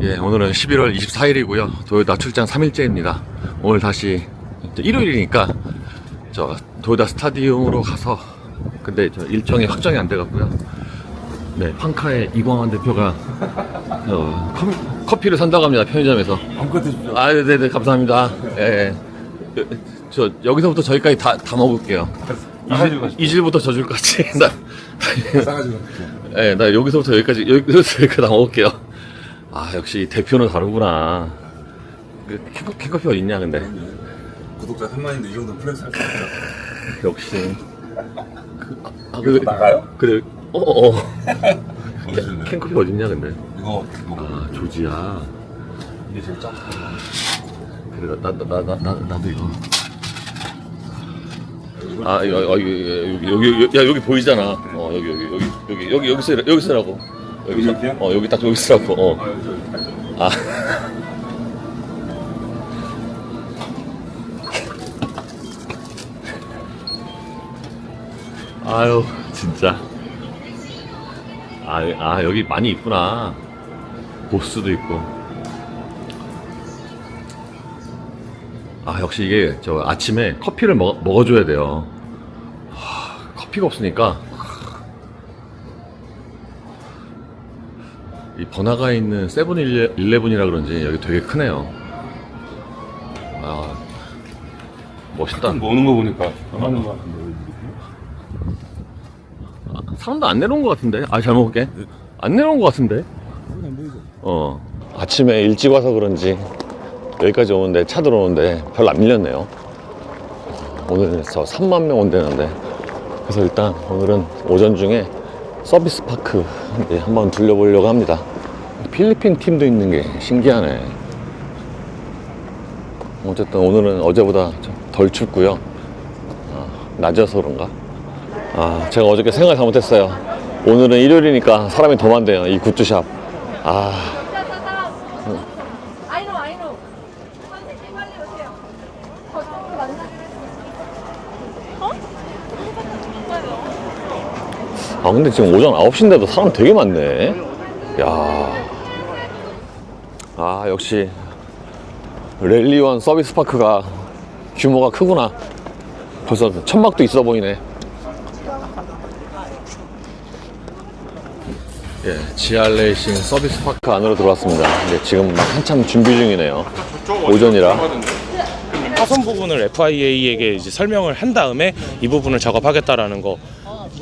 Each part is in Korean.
예, 오늘은 11월 24일이고요. 도요타 출장 3일째입니다. 오늘 다시 일요일이니까 저 도요타 스타디움으로 가서, 근데 저 일정이 확정이 안 돼갖고요. 네, 판카의 이광환 대표가 커피를 산다고 합니다. 편의점에서. 마음껏 드십시오. 아, 네네, 감사합니다. 예, 저 여기서부터 저기까지 다 먹을게요. 이질부터 저줄까지. 싸가지고. 예, 나 여기서부터 여기까지 다 먹을게요. 아, 역시 대표는 다르구나. 캔커피 어딨냐, 근데. 구독자 3만인데 이 정도 플렉스 할 수 있어요. 역시. 이거 나가요? 그래, 보여줄래요? 캔커피 어딨냐, 근데. 이거 아, 조지야. 이게 제일 짜. 그래, 나도 이거. 아, 여기 보이잖아. 여기 쓰라고. 여기요? 여기 딱 여기 쓰라고. 아. 아유, 진짜. 여기 많이 있구나. 보스도 있고. 역시 이게 저 아침에 커피를 먹어줘야 돼요. 커피가 없으니까 이 번화가에 있는 세븐일레븐이라 그런지 여기 되게 크네요. 멋있다. 먹는 거 보니까 안 맞는 거 같은데. 사람도 안 내려온 것 같은데. 잘 먹을게. 안 내려온 것 같은데. 안 보이죠? 아침에 일찍 와서 그런지 여기까지 오는데, 차 들어오는데 별로 안 밀렸네요. 오늘 저 3만 명 온대는데. 그래서 일단 오늘은 오전 중에 서비스 파크 한번 둘러보려고 합니다. 필리핀 팀도 있는 게 신기하네. 어쨌든 오늘은 어제보다 좀 덜 춥고요. 낮아서 그런가? 제가 어저께 생각 잘못했어요. 오늘은 일요일이니까 사람이 더 많대요, 이 굿즈샵. 근데 지금 오전 9시인데도 사람 되게 많네. 역시 랠리원 서비스 파크가 규모가 크구나. 벌써 천막도 있어 보이네. 예, GR 레이싱 서비스 파크 안으로 들어왔습니다. 근데 지금 막 한참 준비 중이네요. 오전이라. 파손 부분을 FIA에게 이제 설명을 한 다음에 이 부분을 작업하겠다라는 거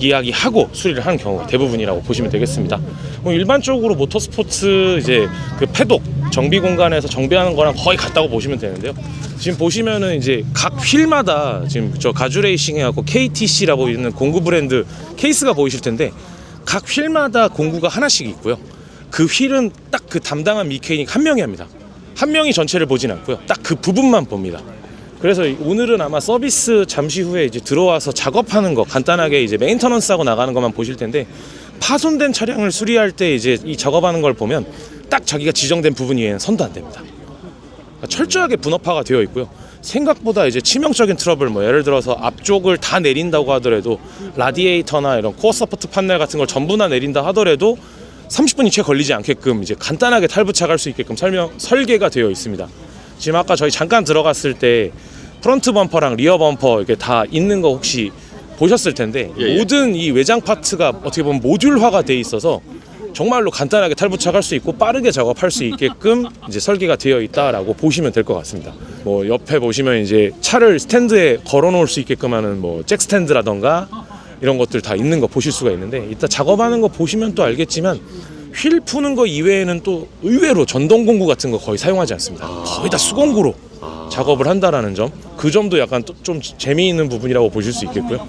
이야기하고 수리를 하는 경우가 대부분이라고 보시면 되겠습니다. 일반적으로 모터스포츠 이제 그 패독 정비 공간에서 정비하는 거랑 거의 같다고 보시면 되는데요. 지금 보시면은 이제 각 휠마다 지금 저 가주레이싱해갖고 KTC라고 있는 공구 브랜드 케이스가 보이실 텐데, 각 휠마다 공구가 하나씩 있고요. 그 휠은 딱 그 담당한 미케이닉 한 명이 합니다. 한 명이 전체를 보진 않고요. 딱 그 부분만 봅니다. 그래서 오늘은 아마 서비스 잠시 후에 이제 들어와서 작업하는 거, 간단하게 이제 메인터넌스하고 나가는 것만 보실 텐데, 파손된 차량을 수리할 때 이제 이 작업하는 걸 보면 딱 자기가 지정된 부분 이외에는 선도 안 됩니다. 그러니까 철저하게 분업화가 되어 있고요. 생각보다 이제 치명적인 트러블, 예를 들어서 앞쪽을 다 내린다고 하더라도, 라디에이터나 이런 코어 서포트 판넬 같은 걸 전부 다 내린다 하더라도 30분이 채 걸리지 않게끔 이제 간단하게 탈부착할 수 있게끔 설계가 되어 있습니다. 지금 아까 저희 잠깐 들어갔을 때 프론트 범퍼랑 리어 범퍼 이렇게 다 있는 거 혹시 보셨을 텐데, 모든 이 외장 파트가 어떻게 보면 모듈화가 돼 있어서 정말로 간단하게 탈부착할 수 있고 빠르게 작업할 수 있게끔 이제 설계가 되어 있다라고 보시면 될 것 같습니다. 옆에 보시면 이제 차를 스탠드에 걸어 놓을 수 있게끔 하는 잭 스탠드라던가 이런 것들 다 있는 거 보실 수가 있는데, 이따 작업하는 거 보시면 또 알겠지만 휠 푸는 거 이외에는 또 의외로 전동 공구 같은 거 거의 사용하지 않습니다. 거의 다 수공구로 작업을 한다라는 점, 그 점도 약간 좀 재미있는 부분이라고 보실 수 있겠고요.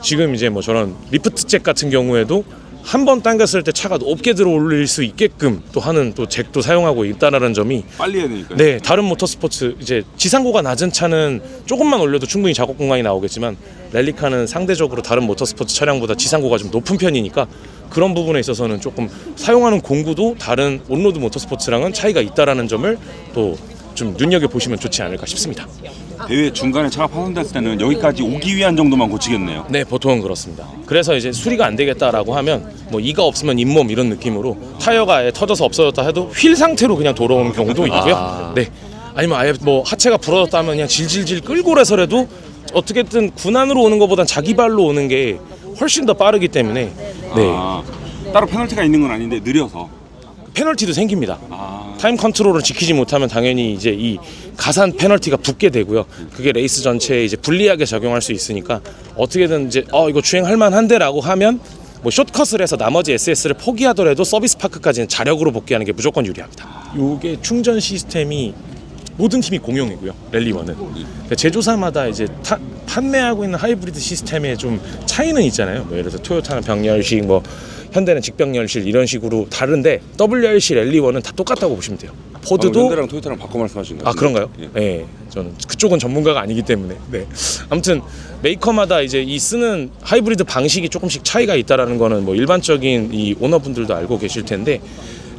지금 이제 저런 리프트 잭 같은 경우에도 한 번 당겼을 때 차가 높게 들어 올릴 수 있게끔 또 하는 또 잭도 사용하고 있다라는 점이, 빨리 해야 되니까. 네, 다른 모터스포츠 이제 지상고가 낮은 차는 조금만 올려도 충분히 작업 공간이 나오겠지만, 랠리카는 상대적으로 다른 모터스포츠 차량보다 지상고가 좀 높은 편이니까 그런 부분에 있어서는 조금 사용하는 공구도 다른 온로드 모터스포츠랑은 차이가 있다라는 점을 또 좀 눈여겨보시면 좋지 않을까 싶습니다. 대회 중간에 차가 파손됐을 때는 여기까지 오기 위한 정도만 고치겠네요. 네, 보통은 그렇습니다. 그래서 이제 수리가 안 되겠다라고 하면 뭐 이가 없으면 잇몸 이런 느낌으로 타이어가 아예 터져서 없어졌다 해도 휠 상태로 그냥 돌아오는 경우도 있고요. 네, 아니면 아예 뭐 하체가 부러졌다 하면 그냥 질질질 끌고라서라도 어떻게든 군안으로 오는 것보단 자기 발로 오는 게 훨씬 더 빠르기 때문에 네, 따로 페널티가 있는 건 아닌데 느려서. 페널티도 생깁니다. 타임 컨트롤을 지키지 못하면 당연히 이제 이 가산 페널티가 붙게 되고요. 그게 레이스 전체에 이제 불리하게 작용할 수 있으니까 어떻게든 이제 이거 주행할 만한데라고 하면 뭐 숏컷을 해서 나머지 SS를 포기하더라도 서비스 파크까지는 자력으로 복귀하는 게 무조건 유리합니다. 이게 충전 시스템이 모든 팀이 공용이고요. 랠리1은 그러니까 제조사마다 이제 판매하고 있는 하이브리드 시스템에 좀 차이는 있잖아요. 뭐 예를 들어서 토요타는 병렬식, 뭐 현대는 직병렬식 이런 식으로 다른데 WRC 랠리1은 다 똑같다고 보시면 돼요. 포드도 현대랑 토요타랑 바꿔 말씀하신 거예요? 그런가요? 네, 저는 그쪽은 전문가가 아니기 때문에. 네. 아무튼 메이커마다 이제 이 쓰는 하이브리드 방식이 조금씩 차이가 있다라는 거는 뭐 일반적인 이 오너분들도 알고 계실 텐데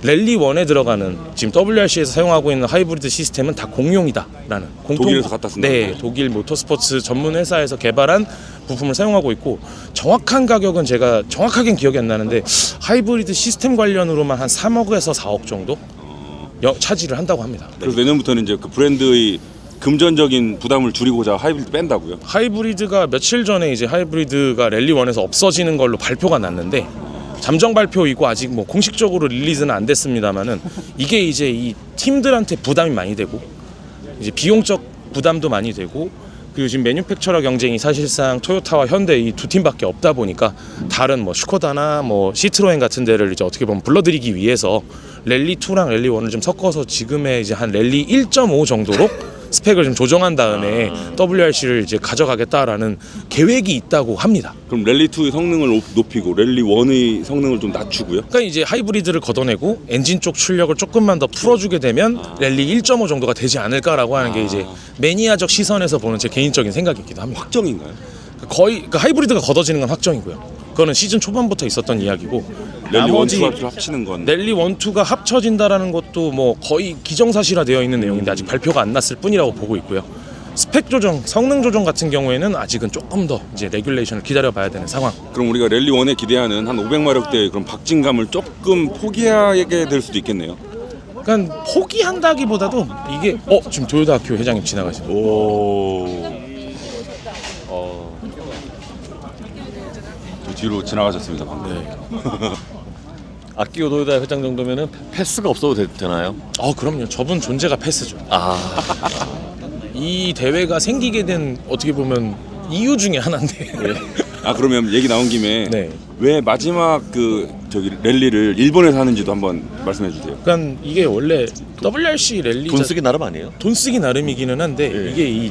랠리1에 들어가는 지금 WRC에서 사용하고 있는 하이브리드 시스템은 다 공용이다라는 독일에서 갖다 쓴다. 네, 독일 모터스포츠 전문 회사에서 개발한 부품을 사용하고 있고 정확한 가격은 제가 정확하게는 기억이 안 나는데 하이브리드 시스템 관련으로만 한 3억에서 4억 정도 차지를 한다고 합니다. 그래서 내년부터는 이제 그 브랜드의 금전적인 부담을 줄이고자 하이브리드 뺀다고요? 하이브리드가 며칠 전에 이제 하이브리드가 랠리1에서 없어지는 걸로 발표가 났는데 잠정 발표이고 아직 뭐 공식적으로 릴리즈는 안 됐습니다만은 이게 이제 이 팀들한테 부담이 많이 되고 이제 비용적 부담도 많이 되고 그리고 지금 매뉴팩처러 경쟁이 사실상 토요타와 현대 이 두 팀밖에 없다 보니까 다른 뭐 슈코다나 뭐 시트로엔 같은 데를 이제 어떻게 보면 불러들이기 위해서 랠리2랑 랠리1을 좀 섞어서 지금의 이제 한 랠리 1.5 정도로 스펙을 좀 조정한 다음에 WRC를 이제 가져가겠다라는 계획이 있다고 합니다. 그럼 랠리2의 성능을 높이고 랠리1의 성능을 좀 낮추고요? 그러니까 이제 하이브리드를 걷어내고 엔진 쪽 출력을 조금만 더 풀어주게 되면 랠리 1.5 정도가 되지 않을까라고 하는 게 이제 매니아적 시선에서 보는 제 개인적인 생각이기도 합니다. 확정인가요? 거의 그러니까 하이브리드가 걷어지는 건 확정이고요. 그거는 시즌 초반부터 있었던 이야기고 나머지 랠리1, 2가 합치는 건 랠리1, 2가 합쳐진다라는 것도 뭐 거의 기정사실화되어 있는 내용인데 아직 발표가 안 났을 뿐이라고 보고 있고요. 스펙 조정, 성능 조정 같은 경우에는 아직은 조금 더 이제 레귤레이션을 기다려봐야 되는 상황. 그럼 우리가 랠리1에 기대하는 한 500마력대의 그런 박진감을 조금 포기하게 될 수도 있겠네요. 그러니까 포기한다기보다도 이게 지금 도요타 학교 회장님 지나가시죠. 뒤로 지나가셨습니다 방금. 아키오 도요다 회장 정도면은 패스가 없어도 되나요? 그럼요. 저분 존재가 패스죠. 이 대회가 생기게 된 어떻게 보면 이유 중에 하나인데. 그러면 얘기 나온 김에 네. 왜 마지막 랠리를 일본에서 하는지도 한번 말씀해 주세요. 그러니까 이게 원래 WRC 랠리 돈 쓰기 나름 아니에요? 돈 쓰기 나름이기는 한데 예. 이게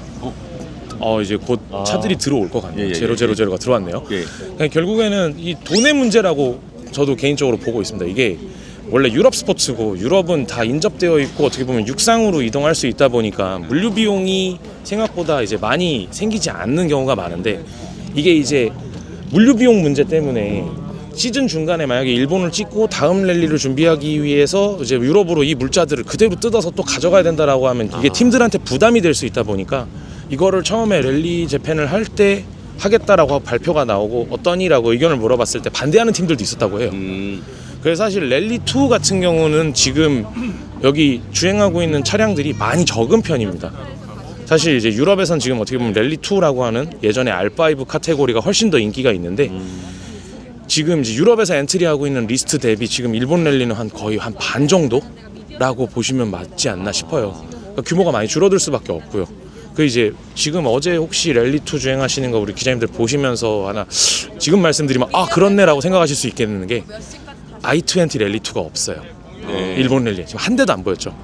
이제 곧 차들이 들어올 것 같네요. 예. 000가 들어왔네요. 예. 그러니까 결국에는 이 돈의 문제라고 저도 개인적으로 보고 있습니다. 이게 원래 유럽 스포츠고 유럽은 다 인접되어 있고 어떻게 보면 육상으로 이동할 수 있다 보니까 물류 비용이 생각보다 이제 많이 생기지 않는 경우가 많은데 이게 이제 물류 비용 문제 때문에 시즌 중간에 만약에 일본을 찍고 다음 랠리를 준비하기 위해서 이제 유럽으로 이 물자들을 그대로 뜯어서 또 가져가야 된다라고 하면 이게 팀들한테 부담이 될 수 있다 보니까 이거를 처음에 랠리 재팬을 할 때 하겠다라고 발표가 나오고 어떠니라고 의견을 물어봤을 때 반대하는 팀들도 있었다고 해요. 그래서 사실 랠리2 같은 경우는 지금 여기 주행하고 있는 차량들이 많이 적은 편입니다. 사실 이제 유럽에선 지금 어떻게 보면 랠리2라고 하는 예전에 R5 카테고리가 훨씬 더 인기가 있는데 지금 이제 유럽에서 엔트리하고 있는 리스트 대비 지금 일본 랠리는 거의 한 반 정도라고 보시면 맞지 않나 싶어요. 그러니까 규모가 많이 줄어들 수밖에 없고요. 그 이제 지금 어제 혹시 랠리2 주행하시는 거 우리 기자님들 보시면서 하나 지금 말씀드리면 그렇네라고 생각하실 수 있겠는 게 i20 랠리2가 없어요. 일본 랠리 지금 한 대도 안 보였죠.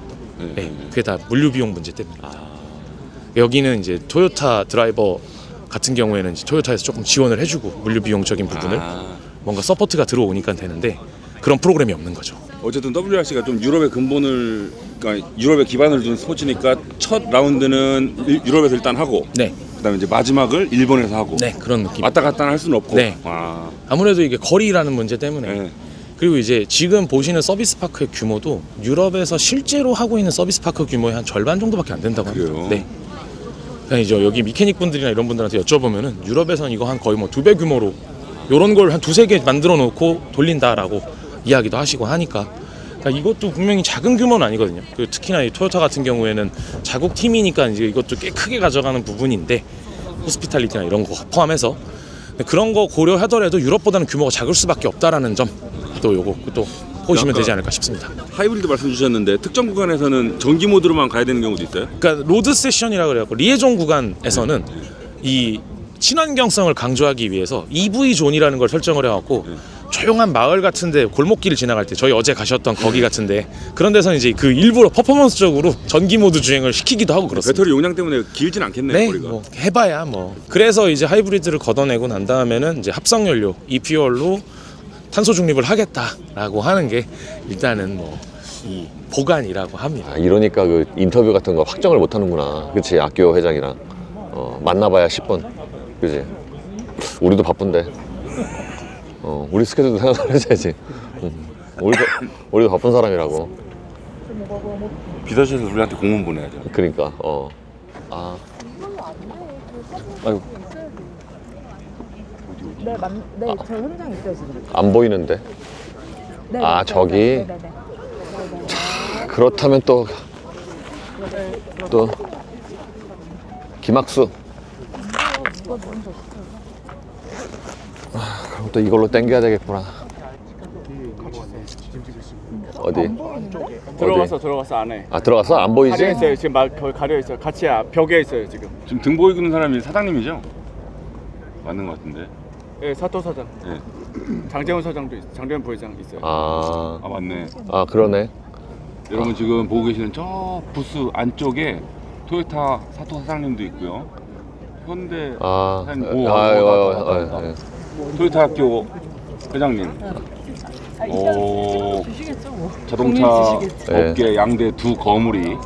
그게 다 물류 비용 문제 때문에. 여기는 이제 토요타 드라이버 같은 경우에는 이제 토요타에서 조금 지원을 해주고 물류 비용적인 부분을 뭔가 서포트가 들어오니까 되는데 그런 프로그램이 없는 거죠. 어쨌든 WRC가 좀 유럽의 근본을 그러니까 유럽의 기반을 둔 스포츠니까 첫 라운드는 유럽에서 일단 하고 네. 그다음에 이제 마지막을 일본에서 하고 네, 그런 느낌. 왔다 갔다 할 수는 없고. 네. 아무래도 이게 거리라는 문제 때문에. 네. 그리고 이제 지금 보시는 서비스 파크의 규모도 유럽에서 실제로 하고 있는 서비스 파크 규모의 한 절반 정도밖에 안 된다고 합니다. 그래요? 네. 이제 여기 미케닉 분들이나 이런 분들한테 여쭤보면은 유럽에서는 이거 한 거의 뭐 2배 규모로 요런 걸 한 2-3개 만들어 놓고 돌린다라고 이야기도 하시고 하니까, 그러니까 이것도 분명히 작은 규모는 아니거든요. 특히나 이 토요타 같은 경우에는 자국 팀이니까 이제 이것도 꽤 크게 가져가는 부분인데, 호스피탈리티나 이런 거 포함해서 그런 거 고려하더라도 유럽보다는 규모가 작을 수밖에 없다라는 점, 또 요거 또 보시면 되지 않을까 싶습니다. 하이브리드 말씀 주셨는데 특정 구간에서는 전기 모드로만 가야 되는 경우도 있어요? 그러니까 로드 세션이라 그래갖고 리에종 구간에서는 이 친환경성을 강조하기 위해서 EV 존이라는 걸 설정을 해갖고 조용한 마을 같은데 골목길을 지나갈 때, 저희 어제 가셨던 거기 같은데 그런 데서는 이제 그 일부러 퍼포먼스적으로 전기 모드 주행을 시키기도 하고 그렇습니다. 배터리 용량 때문에 길진 않겠네요. 네, 거리가. 뭐 해봐야 뭐. 그래서 이제 하이브리드를 걷어내고 난 다음에는 이제 합성 연료 e퓨얼로 탄소 중립을 하겠다라고 하는 게 일단은 뭐 이 보관이라고 합니다. 아, 이러니까 그 인터뷰 같은 거 확정을 못 하는구나. 그치, 악교 회장이랑. 만나봐야 10분. 그치? 우리도 바쁜데. 우리 스케줄도 생각을 해야지. 우리도 바쁜 사람이라고. 비서실에서 우리한테 공문 보내야죠. 그러니까, 아이고, 네, 네, 저 현장 있어요 지금. 안 보이는데. 네, 아, 저기? 네. 그렇다면 또 김학수. 그럼 또 이걸로 땡겨야 되겠구나. 어디? 들어갔어 안에. 아, 들어갔어? 안 보이지? 가려 있어요. 지금 거기 가려 있어요. 같이 벽에 있어요 지금. 지금 등 보이는 사람이 사장님이죠? 맞는 것 같은데. 예, 사토 사장. 네. 장재훈 사장도 있어요. 장재훈 부회장 있어요. 아, 맞네. 그러네. 여러분 지금 보고 계시는 저 부스 안쪽에 토요타 사토 사장님도 있고요. 현대 사장님, 맞다. 토요타 학교 회장님. 자동차 업계 양대 두 거물이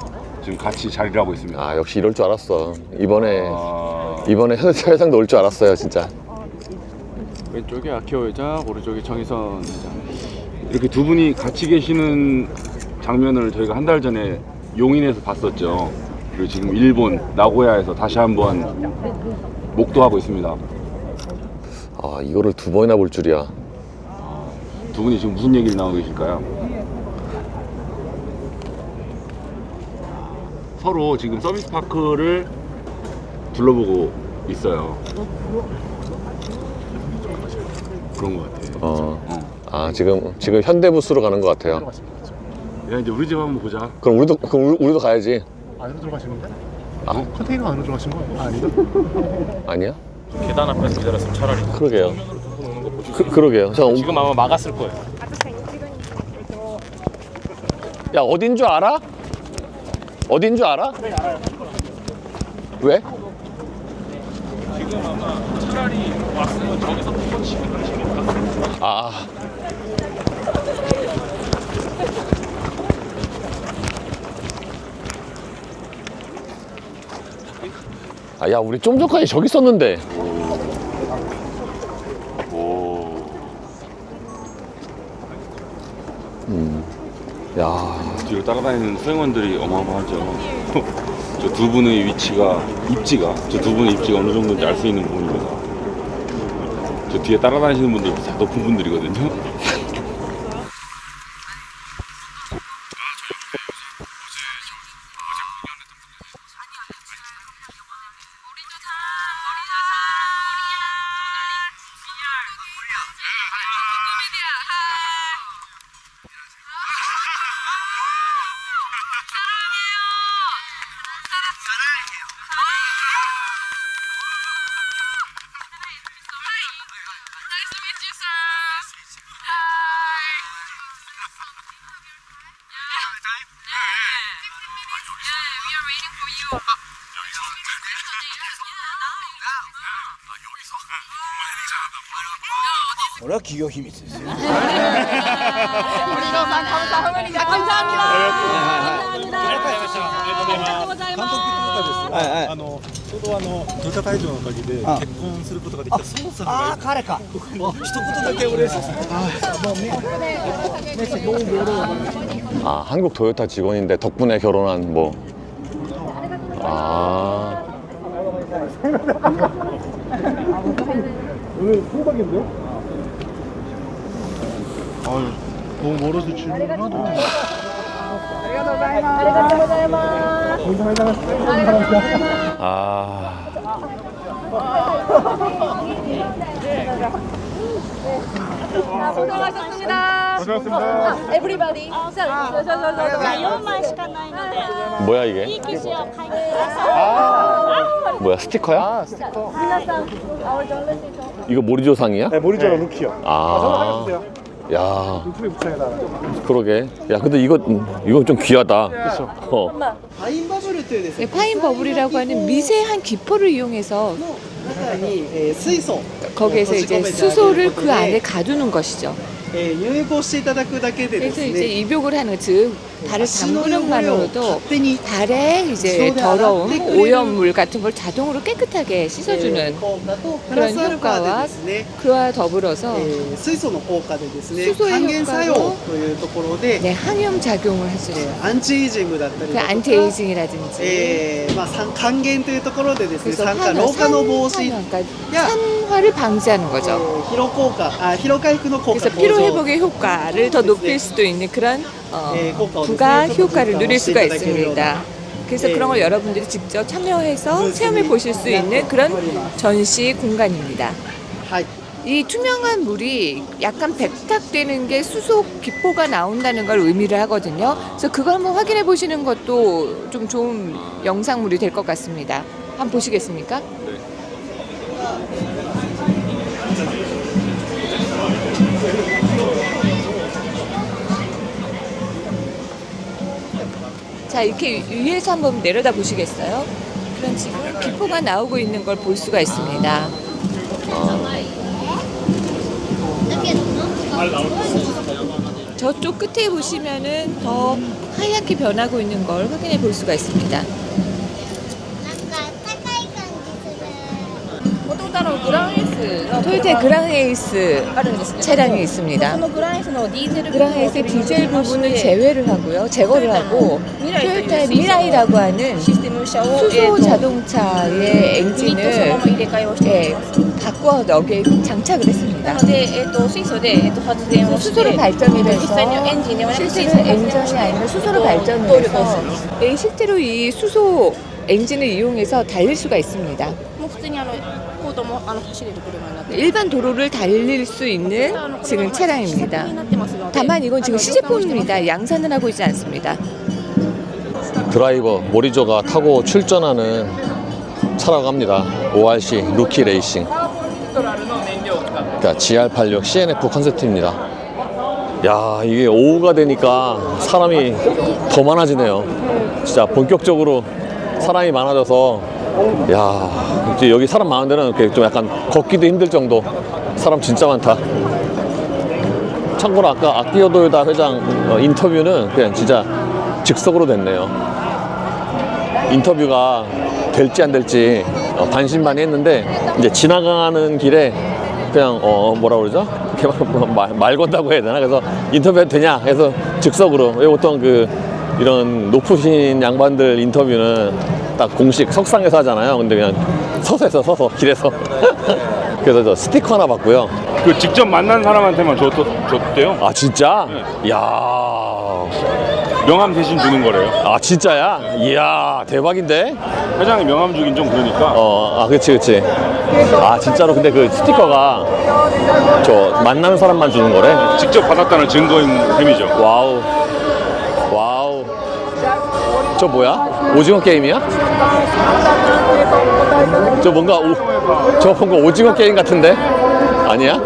지금 같이 자리를 하고 있습니다. 아, 역시 이럴 줄 알았어. 이번에 현대차회장도 올 줄 알았어요, 진짜. 왼쪽에 아키오 회장, 오른쪽에 정의선 회장. 이렇게 두 분이 같이 계시는 장면을 저희가 한 달 전에 용인에서 봤었죠. 그리고 지금 일본 나고야에서 다시 한번 목도하고 있습니다. 아, 이거를 두 번이나 볼 줄이야. 두 분이 지금 무슨 얘기를 나누고 계실까요? 서로 지금 서비스 파크를 둘러보고 있어요. 그런 것 같아요. 아, 지금 현대 부스로 가는 것 같아요. 야, 이제 우리 집 한번 보자. 그럼 우리도 가야지. 안으로 들어가신 건데? 컨테이너 안으로 들어가신 거예요? 아니다. 아니야? 계단 앞에서 기다렸으면 차라리 그러게요. 그러게요. 지금 아마 막았을 거예요. 야, 어딘 줄 알아? 어딘 줄 알아? 네, 알아요. 왜? 지금 아마 차라리 왔으면 저기서 터치를 하시겠다. 야, 우리 좀 전까지 저기 있었는데. 야, 뒤로 따라다니는 수행원들이 어마어마하죠. 저 두 분의 입지가 저 두 분의 입지가 어느 정도인지 알 수 있는 부분입니다. 저 뒤에 따라다니시는 분들 다 높은 분들이거든요. 워낙 기교 힘이 있으세요. 한국 토요타 직원인데 덕분에 결혼한 뭐. 오늘 통박인데요? 아유, 너무 멀어서 질문 하나도 못 해. 아. 고생하셨습니다. 고생하셨습니다. 에브리바디. 자, 4枚しかないので、 뭐야 い 이게? い機種を買いにください。 뭐야 스티커야? 아, 스티커. 이거 모리조상이야? 네, 모니터로 루키요. 아. 전화해주세요. 야, 유튜브에 붙여야다. 그러게. 야, 근데 이거 좀 귀하다. 그렇죠. 어. 네, 파인 버블이라고 하는 미세한 기포를 이용해서 거기에서 이제 수소를 그 안에 가두는 것이죠. 그래서 이제 입욕을 하는 즉 발을 담그는만으로도 발에 이제 더러움, 오염물 같은 걸 자동으로 깨끗하게 씻어주는 그런 효과와 그와 더불어서 수소의 효과로 네, 항염 작용을 할 수 있어요. 그 안티에이징이라든지 그래서 산화를 방지하는 거죠. 그래서 피로 회복의 효과를 더 높일 수도 있는 그런 부가 효과를 누릴 수가 있습니다. 그래서 그런 걸 여러분들이 직접 참여해서 체험해 보실 수 있는 그런 전시 공간입니다. 이 투명한 물이 약간 백탁되는 게 수소 기포가 나온다는 걸 의미를 하거든요. 그래서 그걸 한번 확인해 보시는 것도 좀 좋은 영상물이 될 것 같습니다. 한번 보시겠습니까? 자, 이렇게 위에서 한번 내려다 보시겠어요? 그런 지금 기포가 나오고 있는 걸 볼 수가 있습니다. 저쪽 끝에 보시면은 더 하얗게 변하고 있는 걸 확인해 볼 수가 있습니다. なんか高い感じする。 グランエースの 토요타 그랑에이스 あるんですね。 차량이 있습니다. そのグランエースのディーゼル部分を 그랑에이스의 디젤 부분을 제외를 하고요. 제거를 하고 토요타의 미라이라고 하는 システム車を 수소 자동차의 ユニットそのま 엔진을 ま入れ替えをしてい 예, ます。 바꿔 여기에 장착을 했습니다. なので、水素で、発電をして 수소로 발전을 実際に 해서 エンジンではなく水 실제로 素 엔진이 아니라 수소로 발전을 해서 예, 실제로 이 수소 엔진을 이용해서 달릴 수가 있습니다. もう普通にコードも走れる車になっています。 일반 도로를 달릴 수 있는 지금 차량입니다. になってますので 다만 이건 지금 시제품입니다. 양산을 하고 있지 않습니다. 드라이버 모리조가 타고 출전하는 차라고 합니다. ORC 루키 레이싱. 그러니까 GR86 CNF 컨셉트입니다. 야, 이게 오후가 되니까 사람이 더 많아지네요. 진짜 본격적으로 사람이 많아져서 야, 이제 여기 사람 많은 데는 이렇게 좀 약간 걷기도 힘들 정도 사람 진짜 많다. 참고로 아까 아키오도요다 회장 인터뷰는 그냥 진짜 즉석으로 됐네요. 인터뷰가 될지 안 될지 반신반의했는데 이제 지나가는 길에 그냥 뭐라 그러죠? 이렇게 말 건다고 해야 되나? 그래서 인터뷰해도 되냐? 해서 즉석으로. 왜 보통 이런 높으신 양반들 인터뷰는 딱 공식 석상에서 하잖아요. 근데 그냥 서서 길에서. 그래서 저 스티커 하나 받고요. 그 직접 만난 사람한테만 줬대요. 아 진짜? 이야. 명함 대신 주는 거래요. 아 진짜야? 이야 대박인데? 회장이 명함 주긴 좀 그러니까. 그치. 아 진짜로 근데 그 스티커가 저 만나는 사람만 주는 거래? 직접 받았다는 증거인 셈이죠. 와우. 저 뭐야? 오징어 게임이야? 저 뭔가 오징어 게임 같은데? 아니야?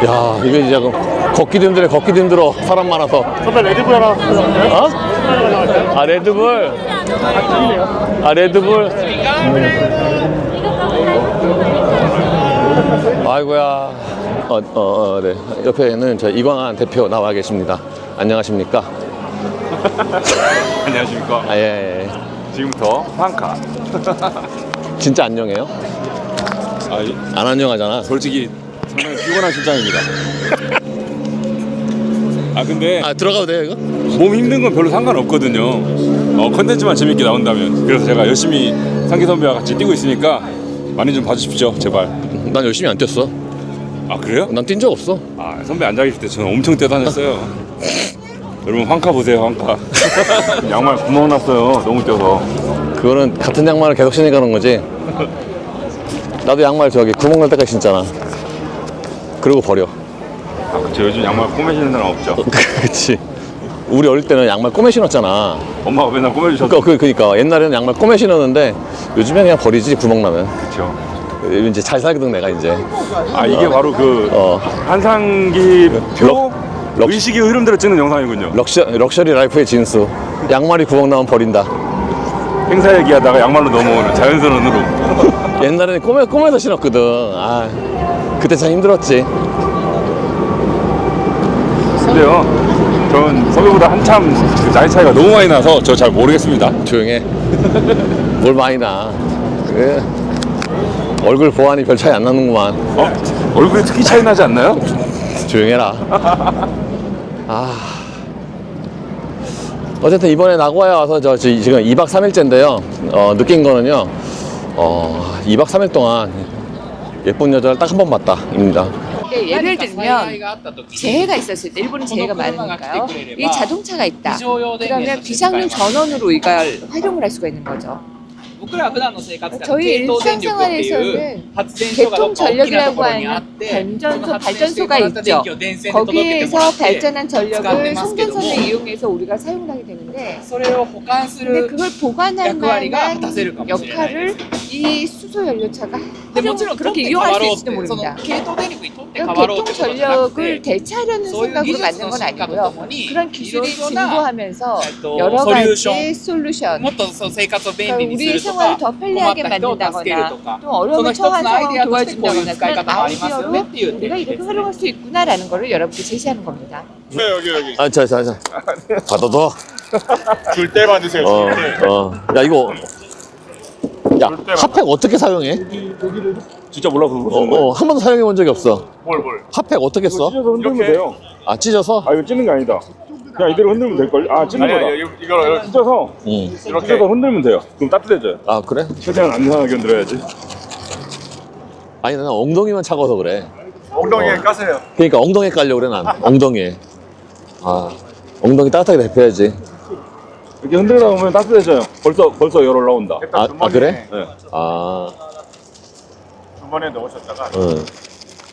야, 이거 이제 걷기도 힘들어. 사람 많아서. 선배 레드불 하나. 어? 아, 레드불. 아이고야. 네. 옆에는 저 이광한 대표 나와 계십니다. 안녕하십니까? 안녕하십니까. 예. 지금부터 판카. 진짜 안녕해요? 안 안녕하잖아. 솔직히 상당히 피곤한 실장입니다. 아 근데 들어가도 돼요 이거? 몸 힘든 건 별로 상관없거든요. 컨텐츠만 재밌게 나온다면. 그래서 제가 열심히 상기 선배와 같이 뛰고 있으니까 많이 좀 봐주십시오 제발. 난 열심히 안 뛰었어. 아 그래요? 난 뛴 적 없어. 아 선배 앉아 계실 때 저는 엄청 뛰어다녔어요. 여러분 황카 보세요 황카. 양말 구멍 났어요 너무 뛰어서. 그거는 같은 양말을 계속 신으니까 그런 거지. 나도 양말 저기 구멍 날 때까지 신잖아. 그리고 버려. 아 그쵸 요즘 양말 꼬매 신는 사람 없죠. 그치. 우리 어릴 때는 양말 꼬매 신었잖아. 엄마가 맨날 꼬매 주셨어. 그러니까 옛날에는 양말 꼬매 신었는데 요즘엔 그냥 버리지 구멍 나면. 그쵸. 이제 잘 살거든 내가 이제. 아 이게 바로 그 한상기표 의식의 흐름대로 찍는 영상이군요. 럭셔리 라이프의 진수. 양말이 구멍 나면 버린다. 행사 얘기하다가 양말로 넘어오는 자연스러운 흐름. 옛날에는 꼬매서 신었거든. 아, 그때 참 힘들었지. 근데요, 저는 선배보다 한참 그 나이 차이가 너무 많이 나서 저 잘 모르겠습니다. 조용해. 뭘 많이 나. 그래. 얼굴 보안이 별 차이 안 나는구만. 얼굴에 특히 차이 나지 않나요? 조용해라. 아. 어쨌든 이번에 나고야에 와서 지금 2박 3일째인데요. 느낀 거는요. 2박 3일 동안 예쁜 여자를 딱 한 번 봤다입니다. 예를 들면 재해가 있었을 때 일본은 재해가 많으니까요. 이 자동차가 있다. 그러면 비상용 전원으로 이걸 활용을 할 수가 있는 거죠. 저희 일상생활에서는 개통 전력이라고 하는 발전소가 있죠. 거기에서 발전한 전력을 송전선을 이용해서 우리가 사용을 하게 되는데, 근데 그걸 보관할 만한 역할을 이 수소 연료차가 그렇게 이용할 수 있을지도 모릅니다. 개통 전력을 대체하려는 생각으로 만든 건 아니고요. 그런 기술이 진보하면서 여러 가지 솔루션, 그러니까 우리의 생활을 더 편리하게 만든다거나 또 어려움을 처한 상황을 도와준다거나 그런 아이디어로 우리가 이렇게 활용할 수 있구나라는 거를 여러분께 제시하는 겁니다. 여기. 자. 받아둬. 줄 때 받으세요. 야, 이거. 야, 핫팩 어떻게 사용해? 진짜 몰라서 그런 한 번도 사용해 본 적이 없어. 뭘? 핫팩 어떻게 써? 찢어서 흔들면 이렇게? 돼요. 아, 찢어서? 아 이거 찢는 게 아니다. 그냥 이대로 흔들면 될걸? 아 찢는 거다. 이거 찢어서 찢어서 흔들면 돼요. 그럼 따뜻해져요. 아, 그래? 최대한 안 이상하게 흔들어야지. 아니, 난 엉덩이만 차가워서 그래. 엉덩이에 까세요. 그러니까 엉덩이에 깔려고 그래, 난. 엉덩이에. 아, 엉덩이 따뜻하게 데펴야지. 이렇게 흔들다 보면 따뜻해져요. 벌써 열 올라온다. 아, 그래? 네. 아, 주머니에 넣으셨다가 응.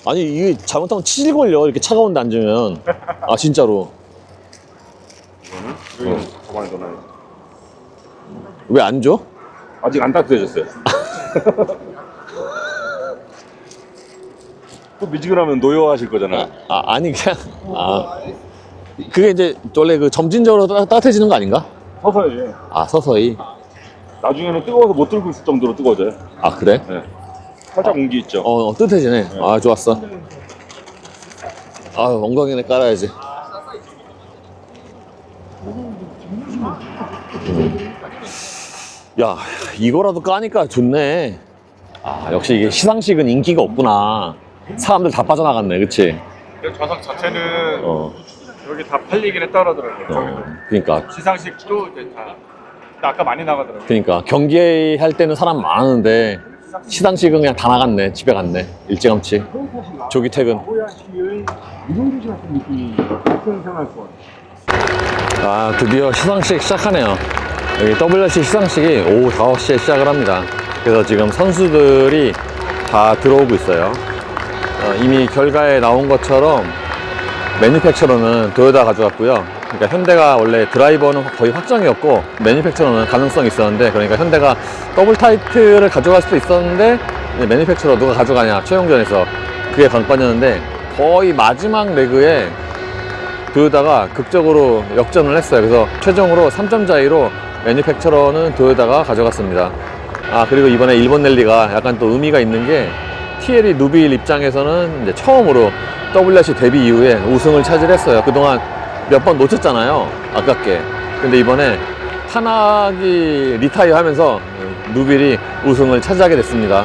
아니, 이게 잘못하면 치질 걸려. 이렇게 차가운 데 앉으면. 아, 진짜로. 여기 저번에 전화해. 왜 안 줘? 아직 안 따뜻해졌어요. 또 미지근하면 노여하실 거잖아요. 아니, 그냥. 그게 이제 원래 그 점진적으로 따뜻해지는 거 아닌가? 서서히. 아, 서서히. 나중에는 뜨거워서 못 들고 있을 정도로 뜨거워져요. 아, 그래? 네. 살짝 온기 있죠. 뜨뜻해지네. 아, 좋았어. 아, 엉덩이에 깔아야지. 야, 이거라도 까니까 좋네. 아, 역시 이게 시상식은 인기가 없구나. 사람들 다 빠져나갔네, 그치? 좌석 자체는 여기 다 팔리긴 했다 그러더라고요. 그러니까. 시상식도 이제 다 아까 많이 나가더라고요. 그러니까 경기할 때는 사람 많은데 시상식은 그냥 다 나갔네. 집에 갔네. 일찌감치. 조기 퇴근. 아, 드디어 시상식 시작하네요. 여기 WRC 시상식이 오후 5시에 시작을 합니다. 그래서 지금 선수들이 다 들어오고 있어요. 이미 결과에 나온 것처럼 매니팩처러는 도요타 가져갔고요. 그러니까 현대가 원래 드라이버는 거의 확정이었고 매니팩처러는 가능성이 있었는데, 그러니까 현대가 더블 타이틀을 가져갈 수도 있었는데 매니팩처러 누가 가져가냐 최종전에서 그게 관건이었는데, 거의 마지막 레그에 도요타가 극적으로 역전을 했어요. 그래서 최종으로 3점 차이로 매니팩처러는 도요타가 가져갔습니다. 아, 그리고 이번에 일본 랠리가 약간 또 의미가 있는 게 티에리 누빌 입장에서는 이제 처음으로 WRC 데뷔 이후에 우승을 차지했어요. 그동안 몇 번 놓쳤잖아요, 아깝게. 근데 이번에 타나기 리타이어 하면서 누빌이 우승을 차지하게 됐습니다.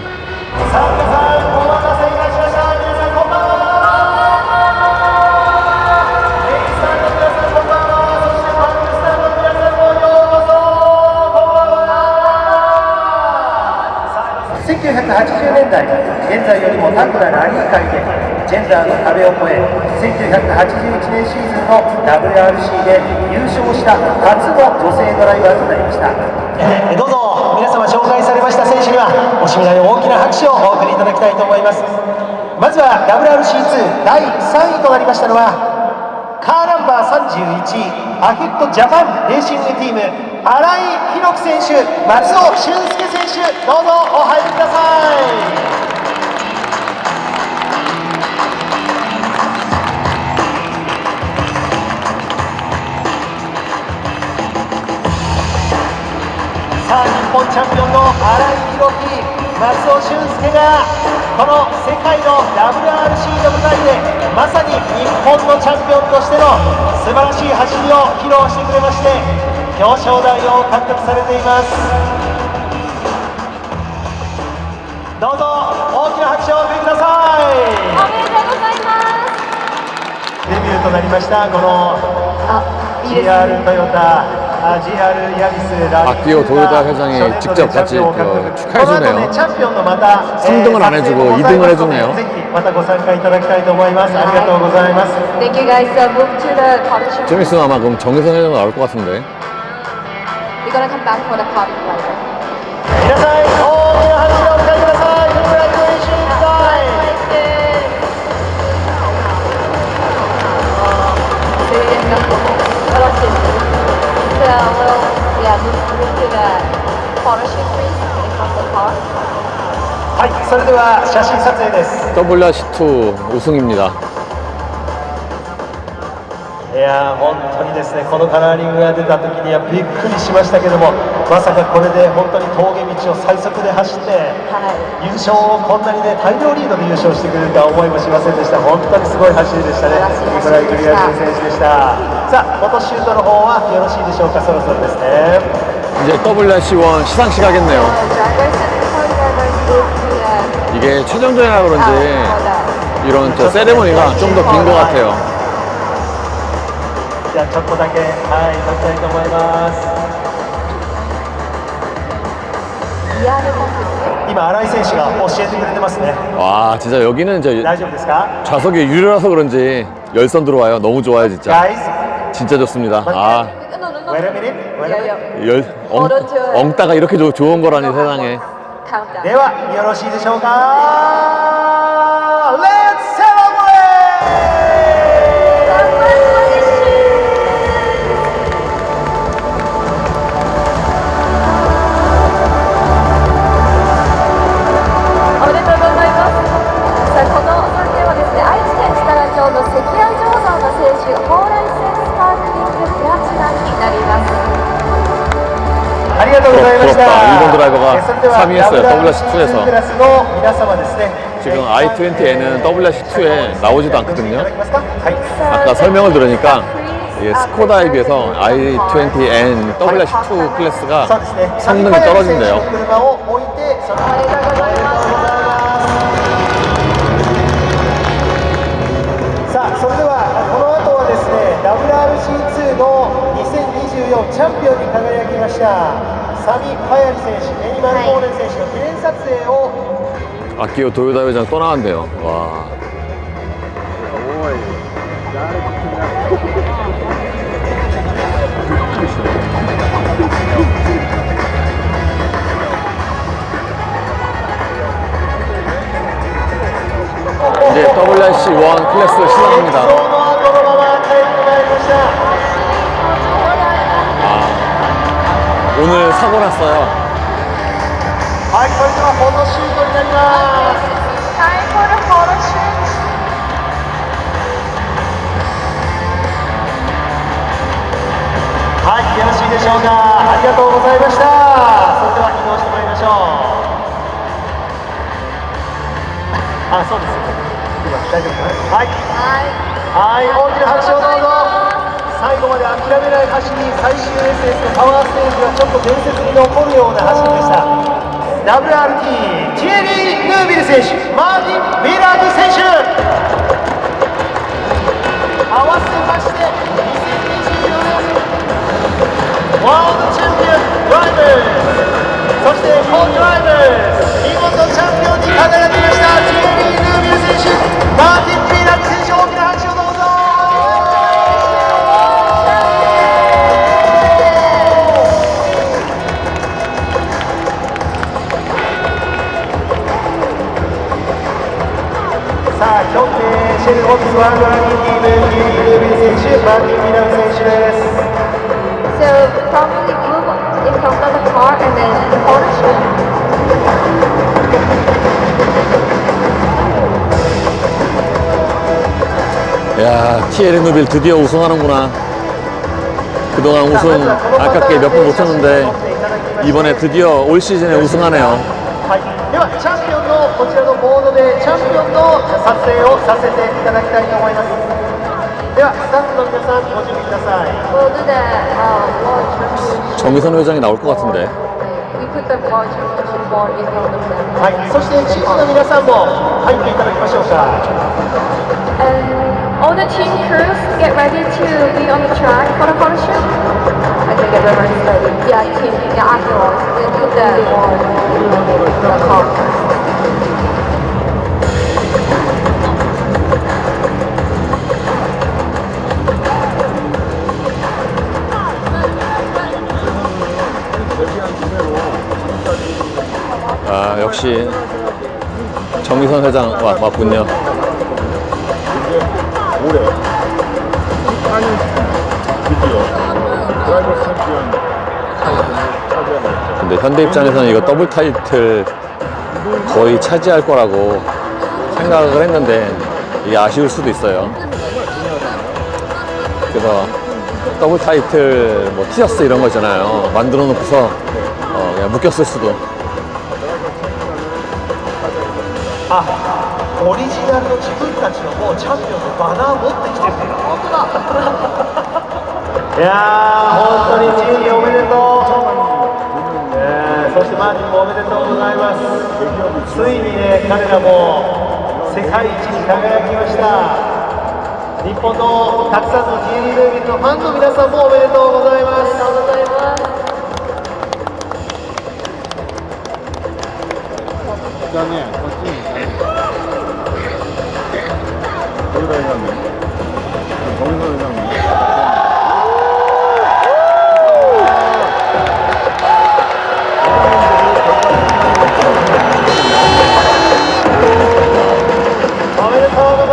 もタフなラリー界でジェンダーの壁を越え1981年シーズンの WRC で優勝した初の女性ドライバーとなりました。どうぞ皆様紹介されました選手には惜しみない大きな拍手をお送りいただきたいと思います。まずは WRC2 第3位となりましたのはカーナンバー31アヒットジャパンレーシングチーム新井弘樹選手、松尾俊介選手、どうぞお入りください。さあ、日本チャンピオンの新井弘樹、松尾俊介がこの世界の WRC の舞台でまさに日本のチャンピオンとしての素晴らしい走りを披露してくれまして表彰台を獲得されています。どうぞ大きな拍手をお送りください。おめでとうございます。デビューとなりましたこの GR トヨタGRヤリスラリー 박기호 도요타 회장이 직접 같이 축하해주네요. 3등을 안 해주고 2등을 해주네요. ぜひまたご参加いただきたいと思います。ありがとうございます。 Thank you guys. Move to the podium. 좀 있으면 아마 그럼 정혜선 회장 나올 것 같은데. We're gonna come back for the podium later. 皆さん大きな拍手をお迎えください。Congratulations guys. Move to the photo shoot, please, in front of the car. はい、それでは写真撮影です。 WRC2 우승입니다. いやー本当にですね、このカラーリングが出た時にはびっくりしましたけども、まさかこれで本当に峠道を最速で走って優勝をこんなにね大量リードで優勝してくれるとは思いもしませんでした。本当にすごい走りでしたね。ニコライ・グリアル選手でした。さあ、フォトシュートの方はよろしいでしょうか。そろそろですね。 이제 WRC1 시상식 하겠네요. 이게 최종전이라 그런지 이런 저 세레모니가 좀 더 긴 것 같아요. じゃあちょっとだけ撮りたいと思います。今新井選手が教えてくれてますね。 와, 진짜 여기는 이제 大丈夫ですか？ 좌석이 유료라서 그런지 열선 들어와요. 너무 좋아요, 진짜. Guys, 진짜 좋습니다. 아, wait a minute. Wait a minute. 엉따가 이렇게 좋은 거라니 세상에. ではよろしいでしょうか。Let's celebrate! おめでとうございます。さあ、このそれではですね、愛知県設楽町の赤愛醸造の選手、蓬莱泉スパークリングプラチナになります。ありがとうございました。 부럽다. 일본 드라이버가 それでは 3위 했어요. WRC2에서. クラスの皆様ですね。 지금 i20N은 WRC2에 나오지도 않거든요. はい。 아까 설명을 들으니까 이 스코다에 비해서 i20N WRC2 클래스가 そうですね。 성능이 떨어진대요. 車を置いてそのさあ、それではこの後はですね WRC2 の2024チャンピオンに輝きましたサミ・パヤリ選手、エニマル・モーレン選手の記念撮影を 아키오 도요타 회장 또 나간대요. 와. 이제 WRC1 클래스 시작합니다. 오늘 사고 났어요. はい、それではフォトシュートになります。はい、よろしいでしょうか。ありがとうございました。それでは移動してまいりましょう。あ、そうです。今大丈夫かな。はい。はい、大きな拍手をどうぞ。最後まで諦めない走り、最終 SS のパワーステージがちょっと伝説に残るような走りでした。WRT ジェリー・ヌービル選手、マーティン・ウィラード選手、合わせまして2024年ワールドチャンピオンドライバー、そしてコードライバー、見事チャンピオンに輝きましたジェリーさあ、今日シェルホックスワールドランキング2位、ギリルービー選手、バーティ・ミラム選手です。 So probably blue in front of the car and then the photo shoot. 야, TLA 누빌 드디어 우승하는구나. 그동안 우승 아깝게 몇 번 못했는데 이번에 드디어 올 시즌에 우승하네요. はい、ではチャンピオンのこちらのボードでチャンピオンの撮影をさせていただきたいと思います。ではスタッフの皆さんご準備ください。 We'll do the world championship. 정의선 회장이 나올 것 같은데. We put the world championship board in front of them. はい、そしてチームの皆さんも入っていただきましょうか。 And all the team crews get ready to be on the track for the photo shoot. I think everyone's ready. Yeah, team. Yeah, afterwards. They do the board. The car. 아, 역시 정의선 회장 왔군요. 올해 14년 드디어 드라이버 챔피언 차지하는 근데 현대 입장에서는 이거 더블 타이틀 거의 차지할 거라고 생각을 했는데 이게 아쉬울 수도 있어요. 그래서 더블 타이틀 뭐 티셔츠 이런 거 있잖아요. 만들어 놓고서 그냥 묶였을 수도. あ、オリジナルの自分たちのもうチャンピオンのバナー持ってきてるんだ。本当だ。いやー、本当にチームおめでとう。そしてマーティンもおめでとうございます。ついにね、彼らも世界一に輝きました。日本のたくさんの TLA ルービットファンの皆さんもおめでとうございます。ありがとうございます。 그다음에 거기다 회장님, 정의선 회장님.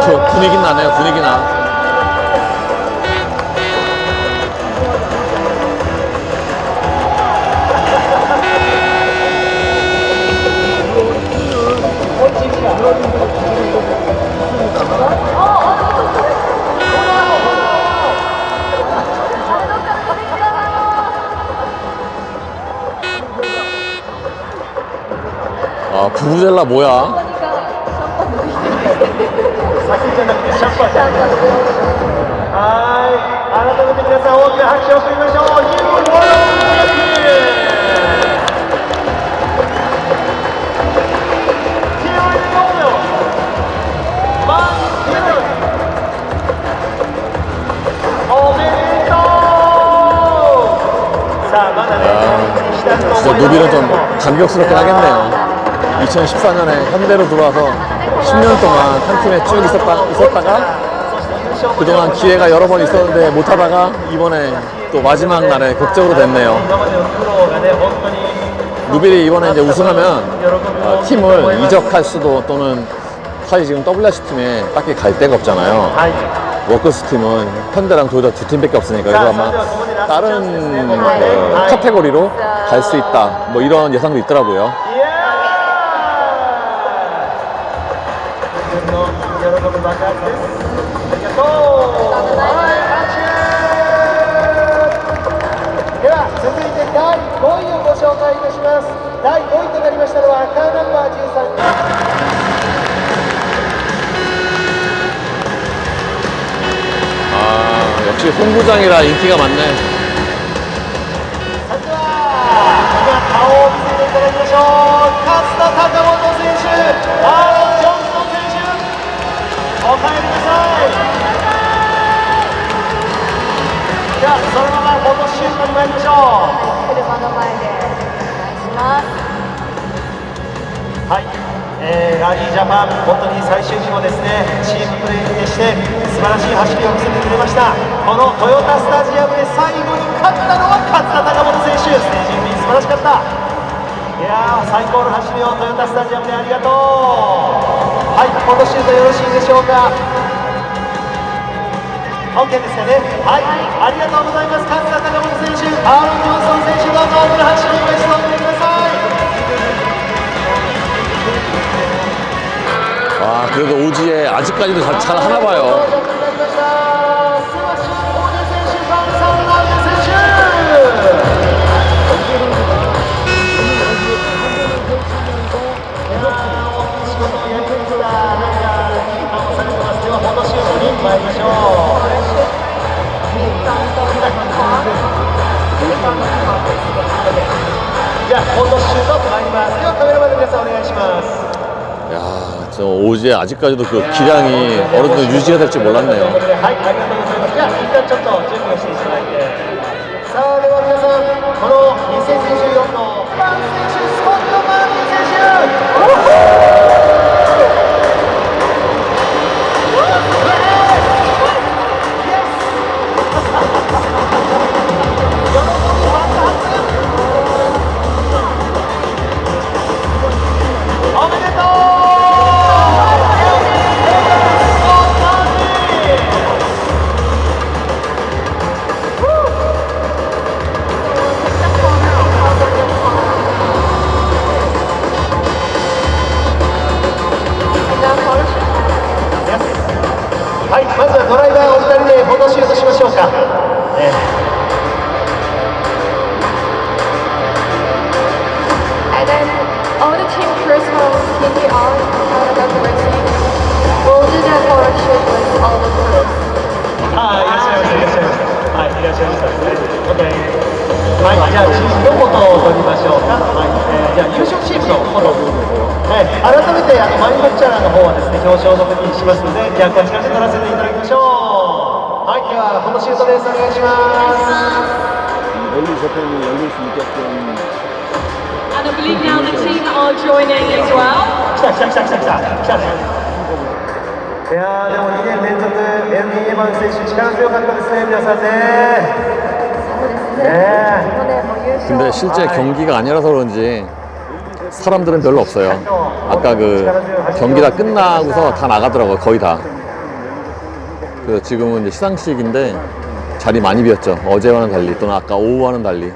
저 분위기 나네요. 분위기 나. 아, 부부젤라 뭐야? 先じゃなくてシャンパンじゃない。はい、改めて皆さん大きな拍手を送りましょう。ニューワールドチャンピオン。おめでとう。さあまだね、 진짜 누비는 좀 감격스럽긴 하겠네요. 2014년에 현대로 들어와서 10년 동안 한 팀에 쭉 있었다가 그동안 기회가 여러 번 있었는데 못하다가 이번에 또 마지막 날에 극적으로 됐네요. 누빌이 이번에 이제 우승하면 팀을 이적할 수도 또는 사실 지금 WRC 팀에 딱히 갈 데가 없잖아요. 워커스 팀은 현대랑 도요타 두 팀밖에 없으니까 그래서 아마 다른 카테고리로 갈 수 있다 뭐 이런 예상도 있더라고요. では続いて第5位をご紹介いたします。第5位となりましたのはカーナンバー13。 아, 역시 홍구장이라 인기가 많네. それでは今顔を見せていただきましょう。勝田貴元選手、アーロン・ジョンソン選手、お帰りなさい。ではそのままフォトシュートに参りましょう。車の前でお願いします。はい、ラリージャパン、本当に最終日もですね、チームプレーに徹して素晴らしい走りを見せてくれました。このトヨタスタジアムで最後に勝ったのは勝田貴元選手。ステージ入り素晴らしかった。いやー最高の走りをトヨタスタジアムでありがとう。はい、フォトシュートよろしいでしょうか。 OK ですよね。はい、ありがとうございます。勝田貴元選手、アーロン・ジョンソン選手、どうぞ大きな拍手をお願いしてください。 아, 그래도 오지에 아직까지도 잘 하나 봐요. 자, 포토슛参ります。ではカメラマンの皆さんお願いします。 야, 저 오지에 아직까지도 그 기량이 어느 정도 유지가 될지 몰랐네요. はい、ありがとうございます。じゃあ一旦ちょっと準備をしていただいて。さあ、では皆さん、この2024のマーティン選手、スコット・マーティン選手。 おめでとう。 はい、まずはドライバーお二人でフォトシュートしましょうか。And then all the team personnel will be on the racing. We'll do the photo shoot with all the crews. ああ、いらっしゃいました、いらっしゃいました。はい、いらっしゃいましたですね。OK。はい、じゃあチームのフォトを撮りましょうか。はい、じゃあ優勝チームのフォト。改めてマニファクチャーの方はですね、表彰の時にしますので、じゃあこちらで撮らせていただきましょう。はい、ではフォトシュートです。お願いします。 And I believe now the team are joining as well. 来た来た来た来た来た来た。いやーでも2年連続エルミン・エヴァンス選手力強かったですね、皆さんね。 근데 실제 경기가 아니라서 그런지 사람들은 별로 없어요. 아까 그 경기 다 끝나고서 다 나가더라고요. 거의 다. 그 지금은 이제 시상식인데 자리 많이 비었죠. 어제와는 달리 또는 아까 오후와는 달리.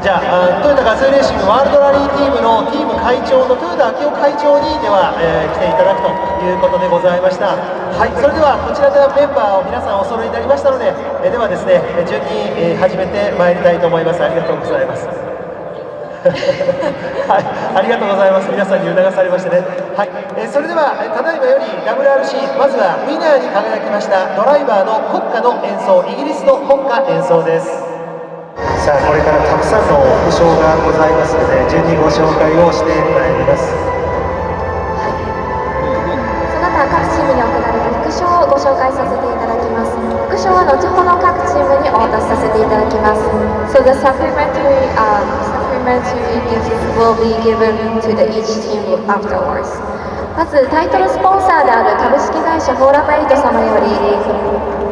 じゃあトヨタガスレーシングワールドラリーチームのチーム会長の豊田昭夫会長にでは、来ていただくということでございました。はい、それではこちらではメンバーを皆さんお揃いになりましたので、ではですね順に、始めてまいりたいと思います。ありがとうございます。はい、ありがとうございます。皆さんに促されましてね。はい、それではただいまより WRC まずはウィナーに輝きましたドライバーの国歌の演奏、イギリスの国歌演奏です。 さあこれからたくさんの副賞がございますので順にご紹介をしてまいります。その他各チームに贈られる副賞をご紹介させていただきます。副賞は後ほど各チームにお渡しさせていただきます。So the supplementary gifts will be given to the each team afterwards. まずタイトルスポンサーである株式会社フォーラムエイト様より。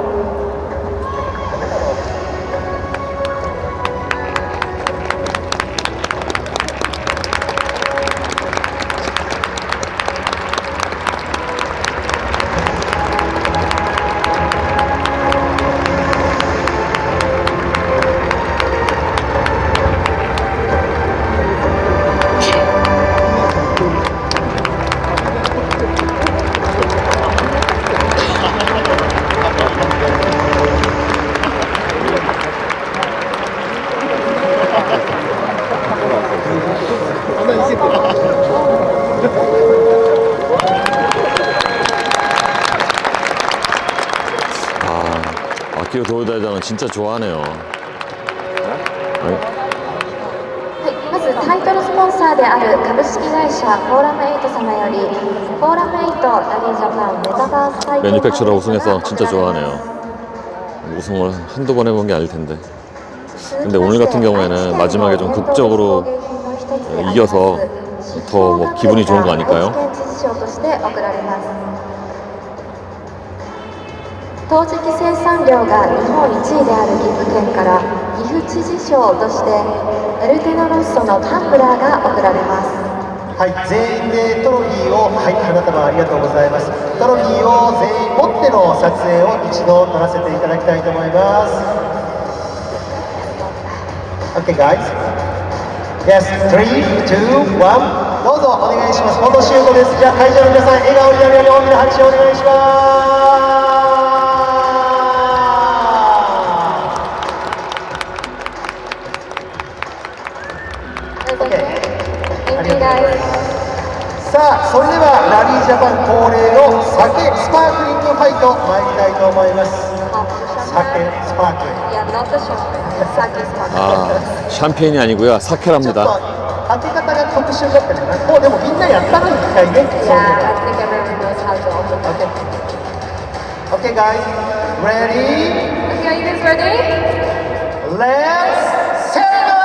아키라 도요다이자는 진짜 좋아하네요. はい、まずタイトルスポンサーである株式会社フォーラムエイト様よりフォーラムエイトラリージャパンメタバース大会 매니팩처러 우승해서 진짜 좋아하네요. 우승을 한두 번 해본 게 아닐 텐데. 근데 오늘 같은 경우에는 마지막에 좀 극적으로 이겨서 더 뭐 기분이 좋은 거 아닐까요? 陶磁器生産量が日本1位である岐阜県から岐阜知事賞としてエルテノロッソのタンブラーが贈られます。はい、全員でトロフィーを、はい、花束ありがとうございます。トロフィーを全員持っての撮影を一度撮らせていただきたいと思います。OK guys。Yes、3、2、1、どうぞお願いします。フォトシュートです。じゃあ会場の皆さん、笑顔になるように大きな拍手をお願いします。OK。さあ、それではラリージャパン恒例の酒スパークリングファイト参りたいと思います。酒スパークリング。아, 샴페인이 아니고요. 사케랍니다. 当て方が特殊だったね。もうでもみんなやったの一回ね。Okay guys, ready? Let's celebrate!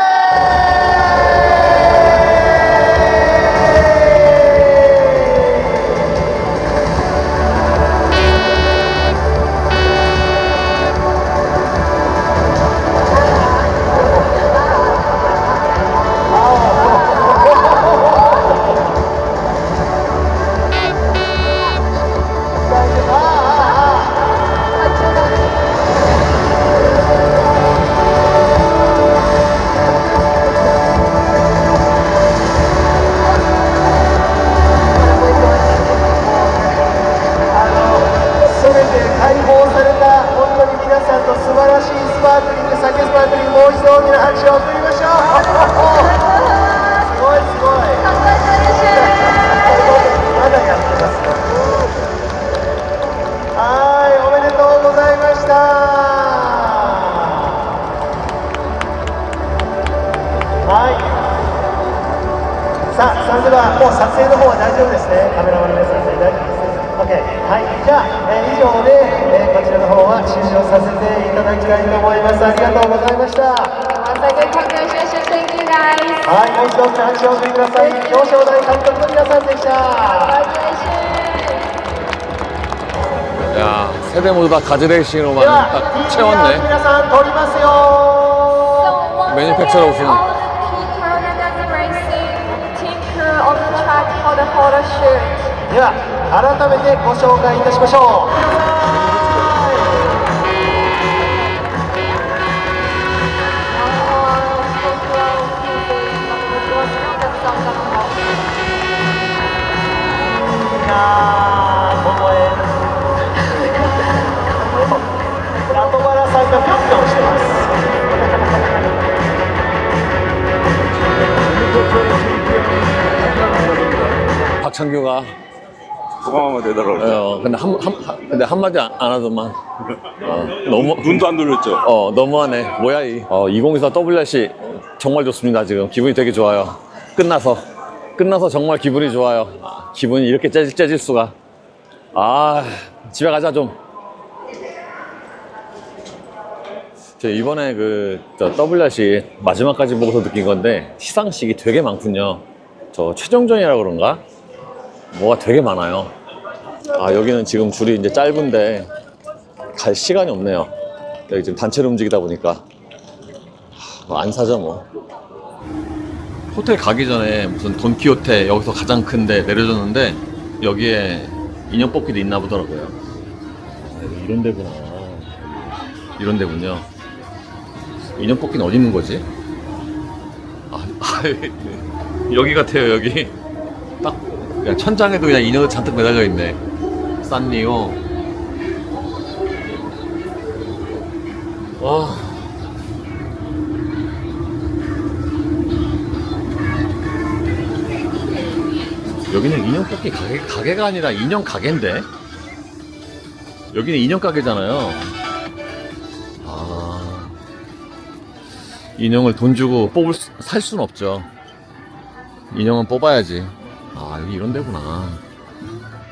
さあ、それではもう撮影の方は大丈夫ですね。カメラマンの皆さん、大丈夫です。OK。はい、じゃあ、以上で、こちらの方は終了させていただきたいと思います。ありがとうございました。はい、もう一度大きな拍手をお送りください。表彰台監督の皆さんでした。 야, 세대 모두 다 가즈레이싱으로만 딱 채웠네. 매니팩처러 우승.では改めてご紹介いたしましょう。ラトバラさんがぴょんぴょんしてます。 박찬규가 고마워 되더라고요. 근데 한마디 안 하더만. 너무 눈도 안 돌렸죠. 너무하네. 뭐야 이. 2024 WRC 정말 좋습니다. 지금 기분이 되게 좋아요. 끝나서 정말 기분이 좋아요. 기분이 이렇게 째질 수가. 아, 집에 가자 좀. 저 이번에 WRC 마지막까지 보고서 느낀 건데 시상식이 되게 많군요. 저 최종전이라 그런가? 뭐가 되게 많아요. 아, 여기는 지금 줄이 이제 짧은데 갈 시간이 없네요. 여기 지금 단체로 움직이다 보니까 안 사죠 뭐. 호텔 가기 전에 무슨 돈키호테 여기서 가장 큰데 내려줬는데 여기에 인형 뽑기도 있나 보더라고요. 이런 데구나. 이런 데군요. 인형 뽑기는 어디 있는 거지? 여기 같아요. 여기 딱 그냥 천장에도 그냥 인형이 잔뜩 매달려 있네. 산리오. 와. 여기는 인형 뽑기 가게가 아니라 인형 가게인데? 여기는 인형 가게잖아요. 아, 인형을 돈 주고 살 수는 없죠. 인형은 뽑아야지. 아, 여기 이런 데구나.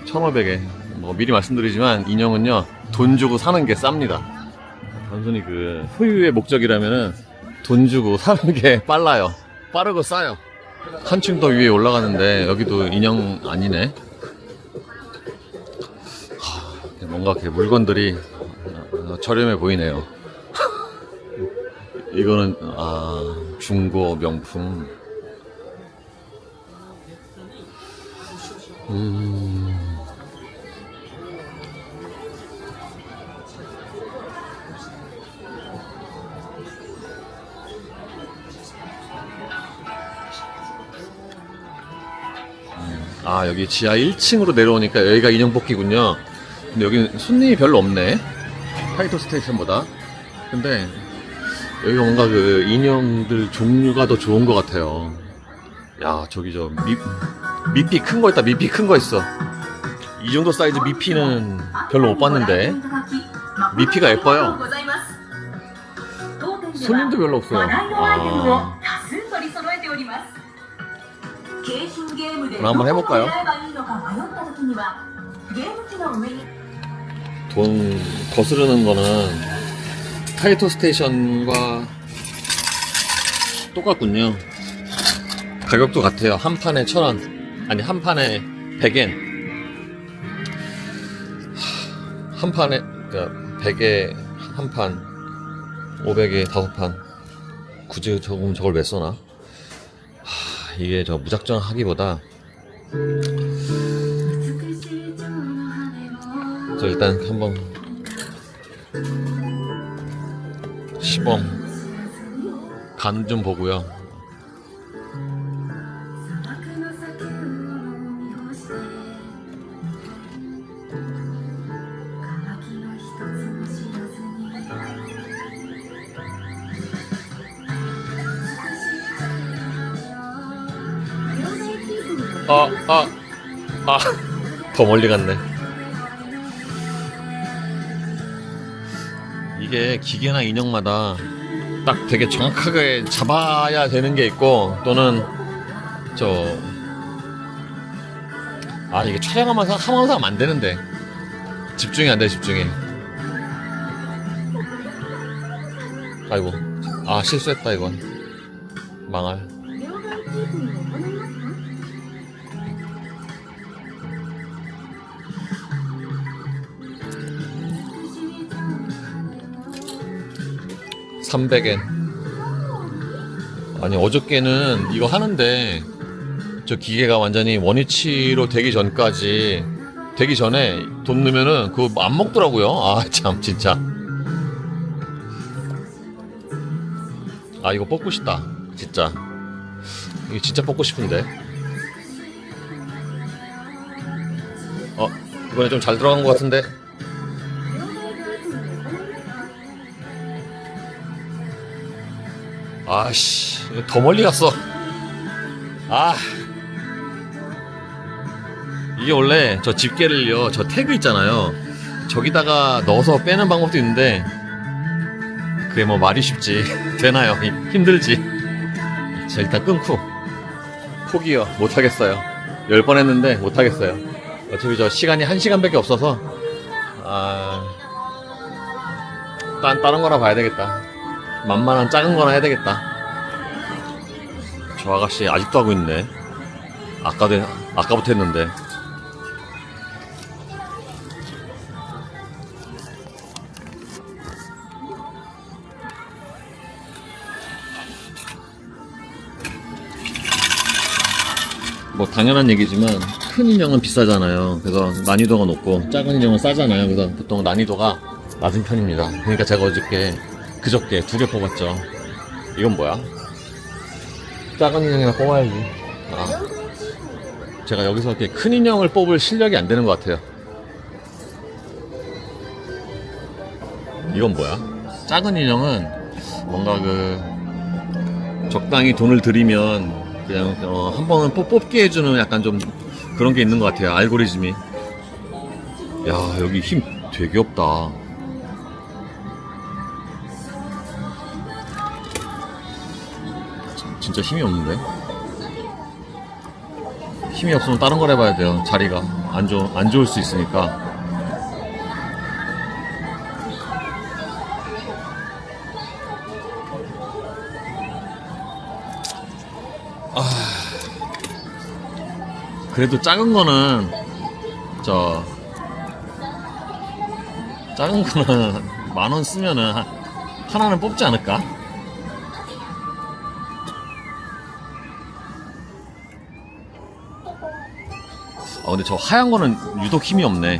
1,500에. 뭐 미리 말씀드리지만 인형은요 돈 주고 사는 게 쌉니다. 단순히 그 소유의 목적이라면은 돈 주고 사는 게 빨라요. 빠르고 싸요. 한층 더 위에 올라가는데 여기도 인형 아니네. 뭔가 이렇게 물건들이 저렴해 보이네요. 이거는 중고 명품. 여기 지하 1층으로 내려오니까 여기가 인형 뽑기군요. 근데 여기 손님이 별로 없네, 타이토 스테이션보다. 근데 여기가 뭔가 그 인형들 종류가 더 좋은 것 같아요. 야, 저기 저 미피 큰 거 있다. 미피 큰 거 있어. 이 정도 사이즈 미피는 별로 못 봤는데 미피가 예뻐요. 손님도 별로 없어요. 그럼 한번 해볼까요? 돈 거스르는 거는 타이토 스테이션과 똑같군요. 가격도 같아요. 한 판에 1,000원. 아니, 한 판에 100엔. 한 판에, 그러니까 100에 한 판, 500에 5판. 굳이 저걸 왜 써나? 이게 저 무작정 하기보다 저 일단 한번 시범 간 좀 보고요. 더 멀리 갔네. 이게 기계나 인형마다 딱 되게 정확하게 잡아야 되는 게 있고, 또는 이게 촬영하면서 하면 안 되는데 집중이 안 돼. 집중이. 아이고, 실수했다. 이건 망할. $300엔. 아니, 어저께는 이거 하는데 저 기계가 완전히 원위치로 되기 전에 돈 넣으면은 그거 안 먹더라고요. 참, 진짜. 이거 뽑고 싶다. 진짜. 이거 진짜 뽑고 싶은데. 이번에 좀 잘 들어간 것 같은데. 더 멀리 갔어. 이게 원래 저 집게를요, 저 태그 있잖아요, 저기다가 넣어서 빼는 방법도 있는데 그게 뭐 말이 쉽지 되나요? 힘들지. 자, 일단 끊고 포기요. 못하겠어요. 10번 했는데 못하겠어요. 어차피 저 시간이 1시간밖에 없어서 다른 거나 봐야 되겠다. 만만한 작은 거나 해야 되겠다. 저 아가씨 아직도 하고 있네. 아까부터 했는데. 뭐 당연한 얘기지만 큰 인형은 비싸잖아요. 그래서 난이도가 높고 작은 인형은 싸잖아요. 그래서 보통 난이도가 낮은 편입니다. 그러니까 제가 그저께 2개 뽑았죠. 이건 뭐야? 작은 인형이나 뽑아야지. 제가 여기서 이렇게 큰 인형을 뽑을 실력이 안 되는 것 같아요. 이건 뭐야? 작은 인형은 뭔가 적당히 돈을 들이면 그냥 한 번은 뽑게 해주는 약간 좀 그런 게 있는 것 같아요. 알고리즘이. 야, 여기 힘 되게 없다. 진짜 힘이 없는데? 힘이 없으면 다른 걸 해봐야 돼요. 자리가 안 좋을 수 있으니까. 그래도 작은 거는 작은 거는 10,000원 쓰면은 하나는 뽑지 않을까? 근데 저 하얀 거는 유독 힘이 없네.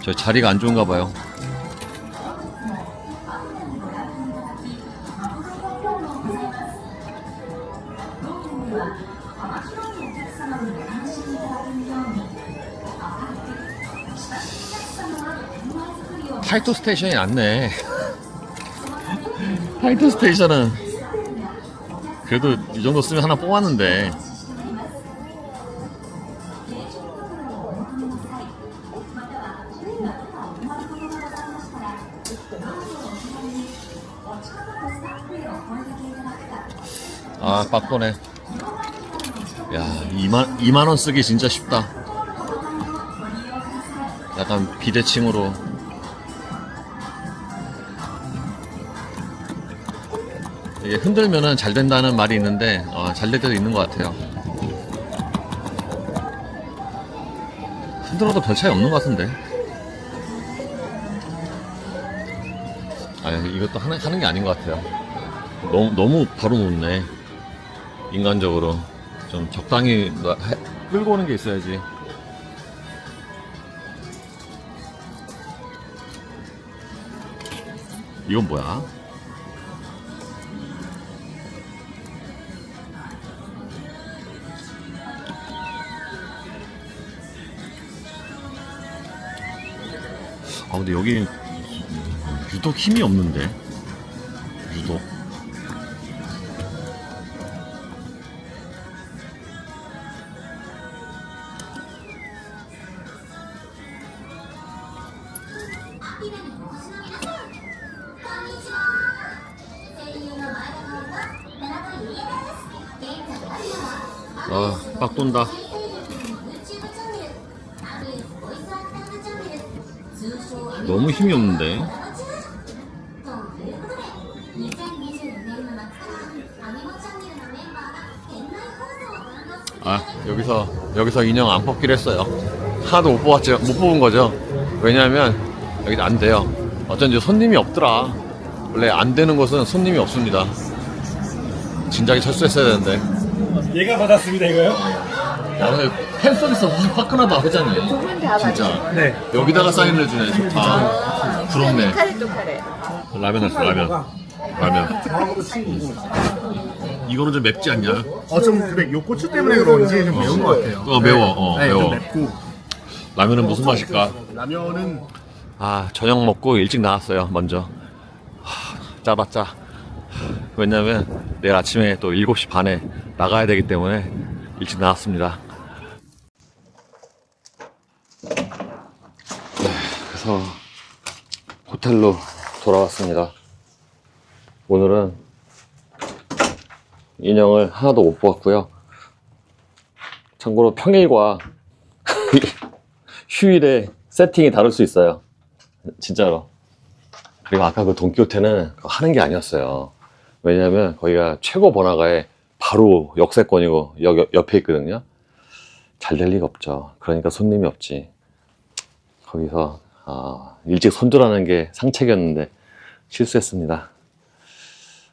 저 자리가 안 좋은가 봐요. 타이토 스테이션이 낫네. 타이토 스테이션은 그래도 이 정도 쓰면 하나 뽑았는데. 아, 빡도네. 야, 2만원 쓰기 진짜 쉽다. 약간 비대칭으로. 이게 흔들면은 잘 된다는 말이 있는데, 잘 될 때도 있는 것 같아요. 흔들어도 별 차이 없는 것 같은데. 아, 이것도 하는 게 아닌 것 같아요. 너무 바로 놓네. 인간적으로. 좀 적당히 끌고 오는 게 있어야지. 이건 뭐야? 아, 근데 여기 유독 힘이 없는데. 유독. 빡 돈다. 너무 힘이 없는데. 아, 여기서 인형 안 뽑기로 했어요. 하나도 못 뽑은 거죠. 왜냐하면 여기 안 돼요. 어쩐지 손님이 없더라. 원래 안 되는 곳은 손님이 없습니다. 진작에 철수했어야 되는데. 얘가 받았습니다 이거요? 야, 오늘 팬 서비스 화끈하다, 회장님. 두 분 다 진짜. 네. 여기다가 사인을 해주네. 좋다. 부럽네. 카레 또 카레. 라면 왔어, 라면. 이거는 좀 맵지 않냐? 좀 근데 요 고추 때문에 그런지 좀 매운 것 같아요. 매워. 네, 매워. 좀 맵고. 라면은 무슨 맛일까? 라면은 저녁 먹고 일찍 나왔어요, 먼저. 짜봤자. 왜냐면 내일 아침에 또 7시 반에 나가야 되기 때문에 일찍 나왔습니다. 그래서 호텔로 돌아왔습니다. 오늘은 인형을 하나도 못 보았고요. 참고로 평일과 휴일에 세팅이 다를 수 있어요. 진짜로. 그리고 아까 그 돈키호테는 하는 게 아니었어요. 왜냐면 거기가 최고 번화가에 바로 역세권이고 옆에 있거든요. 잘 될 리가 없죠. 그러니까 손님이 없지. 거기서 일찍 손절하는 게 상책이었는데 실수했습니다.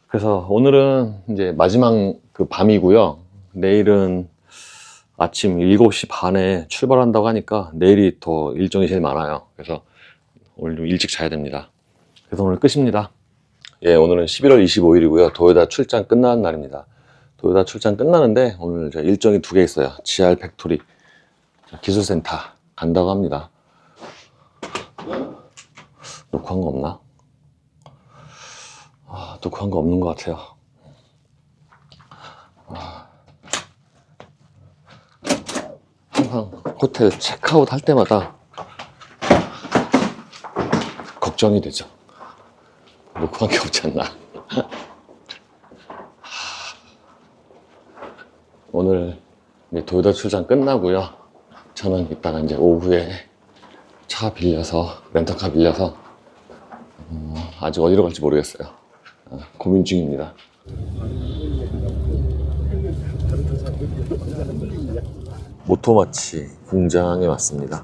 그래서 오늘은 이제 마지막 그 밤이고요. 내일은 아침 7시 반에 출발한다고 하니까 내일이 더 일정이 제일 많아요. 그래서 오늘 좀 일찍 자야 됩니다. 그래서 오늘 끝입니다. 예, 오늘은 11월 25일이고요. 도요타 출장 끝나는 날입니다. 도요타 출장 끝나는데 오늘 일정이 2개 있어요. GR 팩토리 기술센터 간다고 합니다. 녹화한 거 없나? 녹화한 거 없는 것 같아요. 항상 호텔 체크아웃 할 때마다 걱정이 되죠. 녹화한 게 없지 않나. 오늘 도요타 출장 끝나고요. 저는 이따가 이제 오후에 차 빌려서, 렌터카 빌려서 아직 어디로 갈지 모르겠어요. 고민 중입니다. 모토마치 공장에 왔습니다.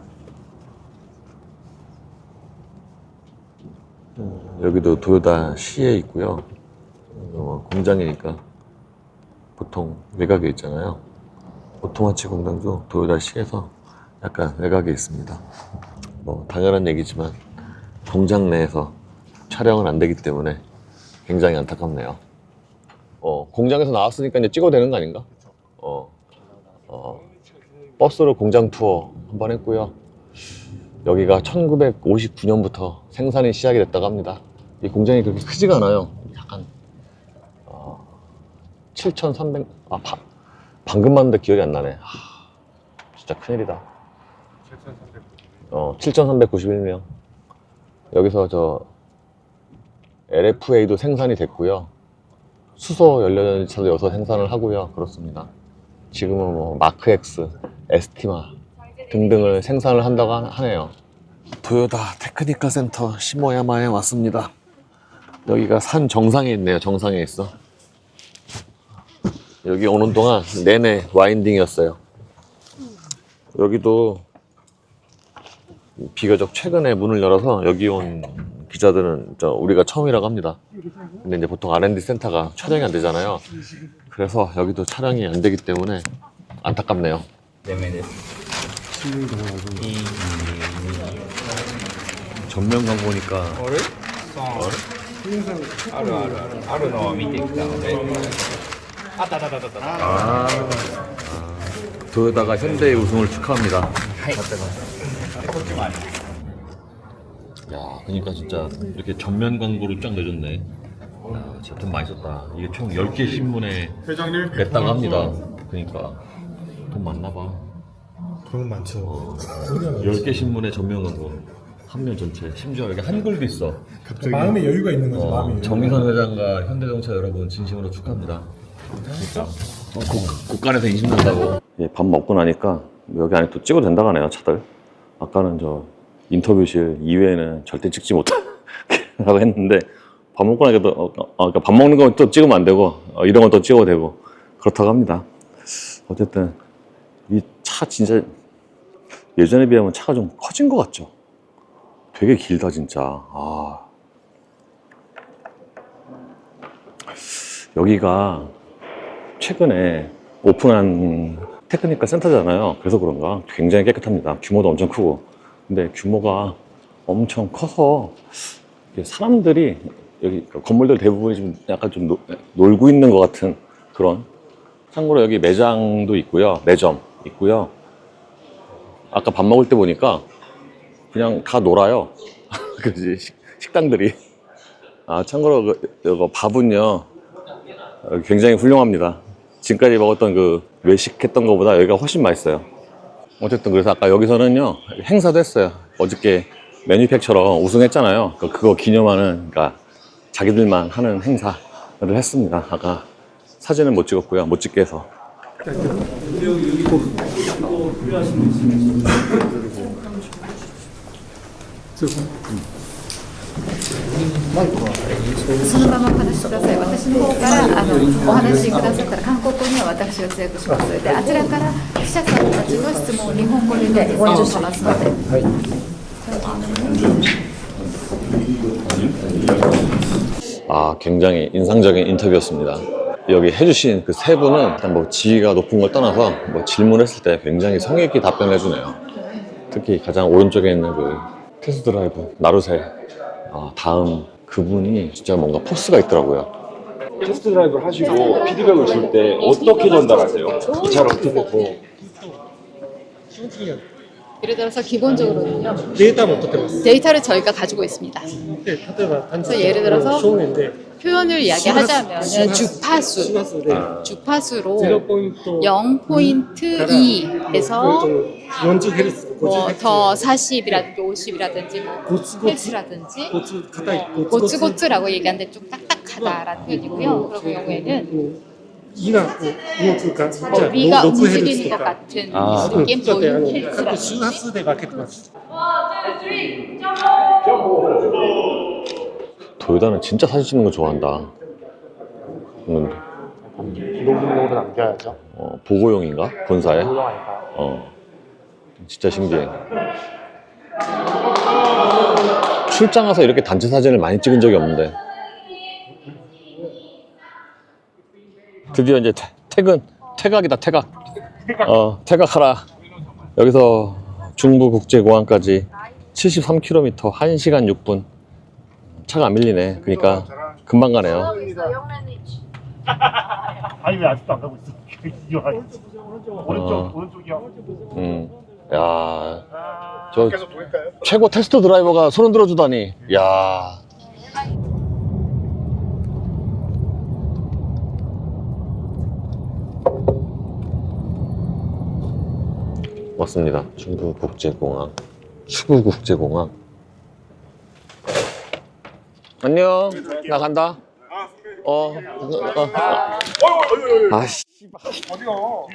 여기도 도요타 시에 있고요. 공장이니까 보통 외곽에 있잖아요. 모토마치 공장도 도요타 시에서 약간 외곽에 있습니다. 뭐 당연한 얘기지만 공장 내에서 촬영은 안 되기 때문에 굉장히 안타깝네요. 공장에서 나왔으니까 이제 찍어도 되는 거 아닌가? 버스로 공장 투어 한번 했고요. 여기가 1959년부터 생산이 시작이 됐다고 합니다. 이 공장이 그렇게 크지가 않아요. 약간 7,300... 방금 봤는데 기억이 안 나네. 진짜 큰일이다. 7,391명. 여기서 저 LFA도 생산이 됐고요. 수소 연료전지차도 여기서 생산을 하고요. 그렇습니다. 지금은 뭐 마크X, 에스티마 등등을 생산을 한다고 하네요. 도요타 테크니컬 센터 시모야마에 왔습니다. 여기가 산 정상에 있네요. 정상에 있어. 여기 오는 동안 내내 와인딩이었어요. 여기도 비교적 최근에 문을 열어서 여기 온 기자들은 우리가 처음이라고 합니다. 근데 이제 보통 R&D 센터가 촬영이 안 되잖아요. 그래서 여기도 촬영이 안 되기 때문에 안타깝네요. 전면 광고니까 도요타가 현대의 우승을 축하합니다. 야, 그러니까 진짜 이렇게 전면 광고를 쫙 내줬네. 야, 진짜 돈 많이 썼다. 이게 총 10개 신문에 냈다고 합니다. 그러니까 돈 많나 봐. 돈 많죠. 10개 신문에 전면 광고. 한 면 전체. 심지어 여기 한글도 있어. 갑자기 마음의 여유가 있는 거죠. 마음의 여유. 정의선 회장과 현대자동차 여러분 진심으로 축하합니다. 진짜 국간에서 인심 난다고. 예, 밥 먹고 나니까 여기 안에 또 찍어도 된다고 하네요, 차들. 아까는 저 인터뷰실 이외에는 절대 찍지 못하라고 했는데 밥 먹고 나니까 또 그러니까 밥 먹는 거 또 찍으면 안 되고 이런 건 또 찍어도 되고 그렇다고 합니다. 어쨌든 이 차 진짜 예전에 비하면 차가 좀 커진 것 같죠? 되게 길다 진짜. 여기가 최근에 오픈한 테크니컬 센터잖아요. 그래서 그런가 굉장히 깨끗합니다. 규모도 엄청 크고. 근데 규모가 엄청 커서 사람들이 여기 건물들 대부분이 좀 약간 좀 놀고 있는 것 같은 그런. 참고로 여기 매장도 있고요. 매점 있고요. 아까 밥 먹을 때 보니까 그냥 다 놀아요. 그지 식당들이. 참고로 이거 밥은요 굉장히 훌륭합니다. 지금까지 먹었던 그 외식했던 것보다 여기가 훨씬 맛있어요. 어쨌든 그래서 아까 여기서는요 행사도 했어요. 어저께 메뉴팩처럼 우승했잖아요. 그거 기념하는, 그러니까 자기들만 하는 행사를 했습니다. 아까 사진은 못 찍었고요. 못 찍게 해서. 굉장히 인상적인 인터뷰였습니다. 여기 해주신 그 세 분은 일단 뭐 지위가 높은 걸 떠나서 뭐 질문했을 때 굉장히 성의 있게 답변을 해주네요. 특히 가장 오른쪽에 있는 그 테스트 드라이브 나루세 다음 그분이 진짜 뭔가 포스가 있더라고요. 테스트 드라이브를 하시고 피드백을 줄 때 어떻게 전달하세요? 이 차를 어떻게 보고? 예를 들어서 기본적으로는요. 데이터는 어떻게 봤어요? 데이터를 저희가 가지고 있습니다. 그래서 예를 들어서 표현을 이야기하자면 주파수로 0.2에서 더 40이라든지 50이라든지 뭐 헬스라든지 고츠고츠라고 얘기하는데 좀 딱딱하다라는 얘기고요. 그런 경우에는 위가 움직이는 것 같은 느낌 보이는 헬스라든지. 도요타는 진짜 사진 찍는 거 좋아한다. 기록물로 남겨야죠. 보고용인가? 본사에? 진짜 신기해. 출장 와서 이렇게 단체 사진을 많이 찍은 적이 없는데. 드디어 이제 퇴각이다, 퇴각. 퇴각하라. 여기서 중부국제공항까지 73km 1시간 6분. 차가 안 밀리네. 그러니까 금방 가네요. 아니 왜 아직도 안 가고 있어? 오른쪽이요. 야, 저 최고 테스트 드라이버가 손을 들어주다니. 야. 왔습니다. 중부국제공항, 수구국제공항. 안녕. 나 간다. 아씨. 어디요?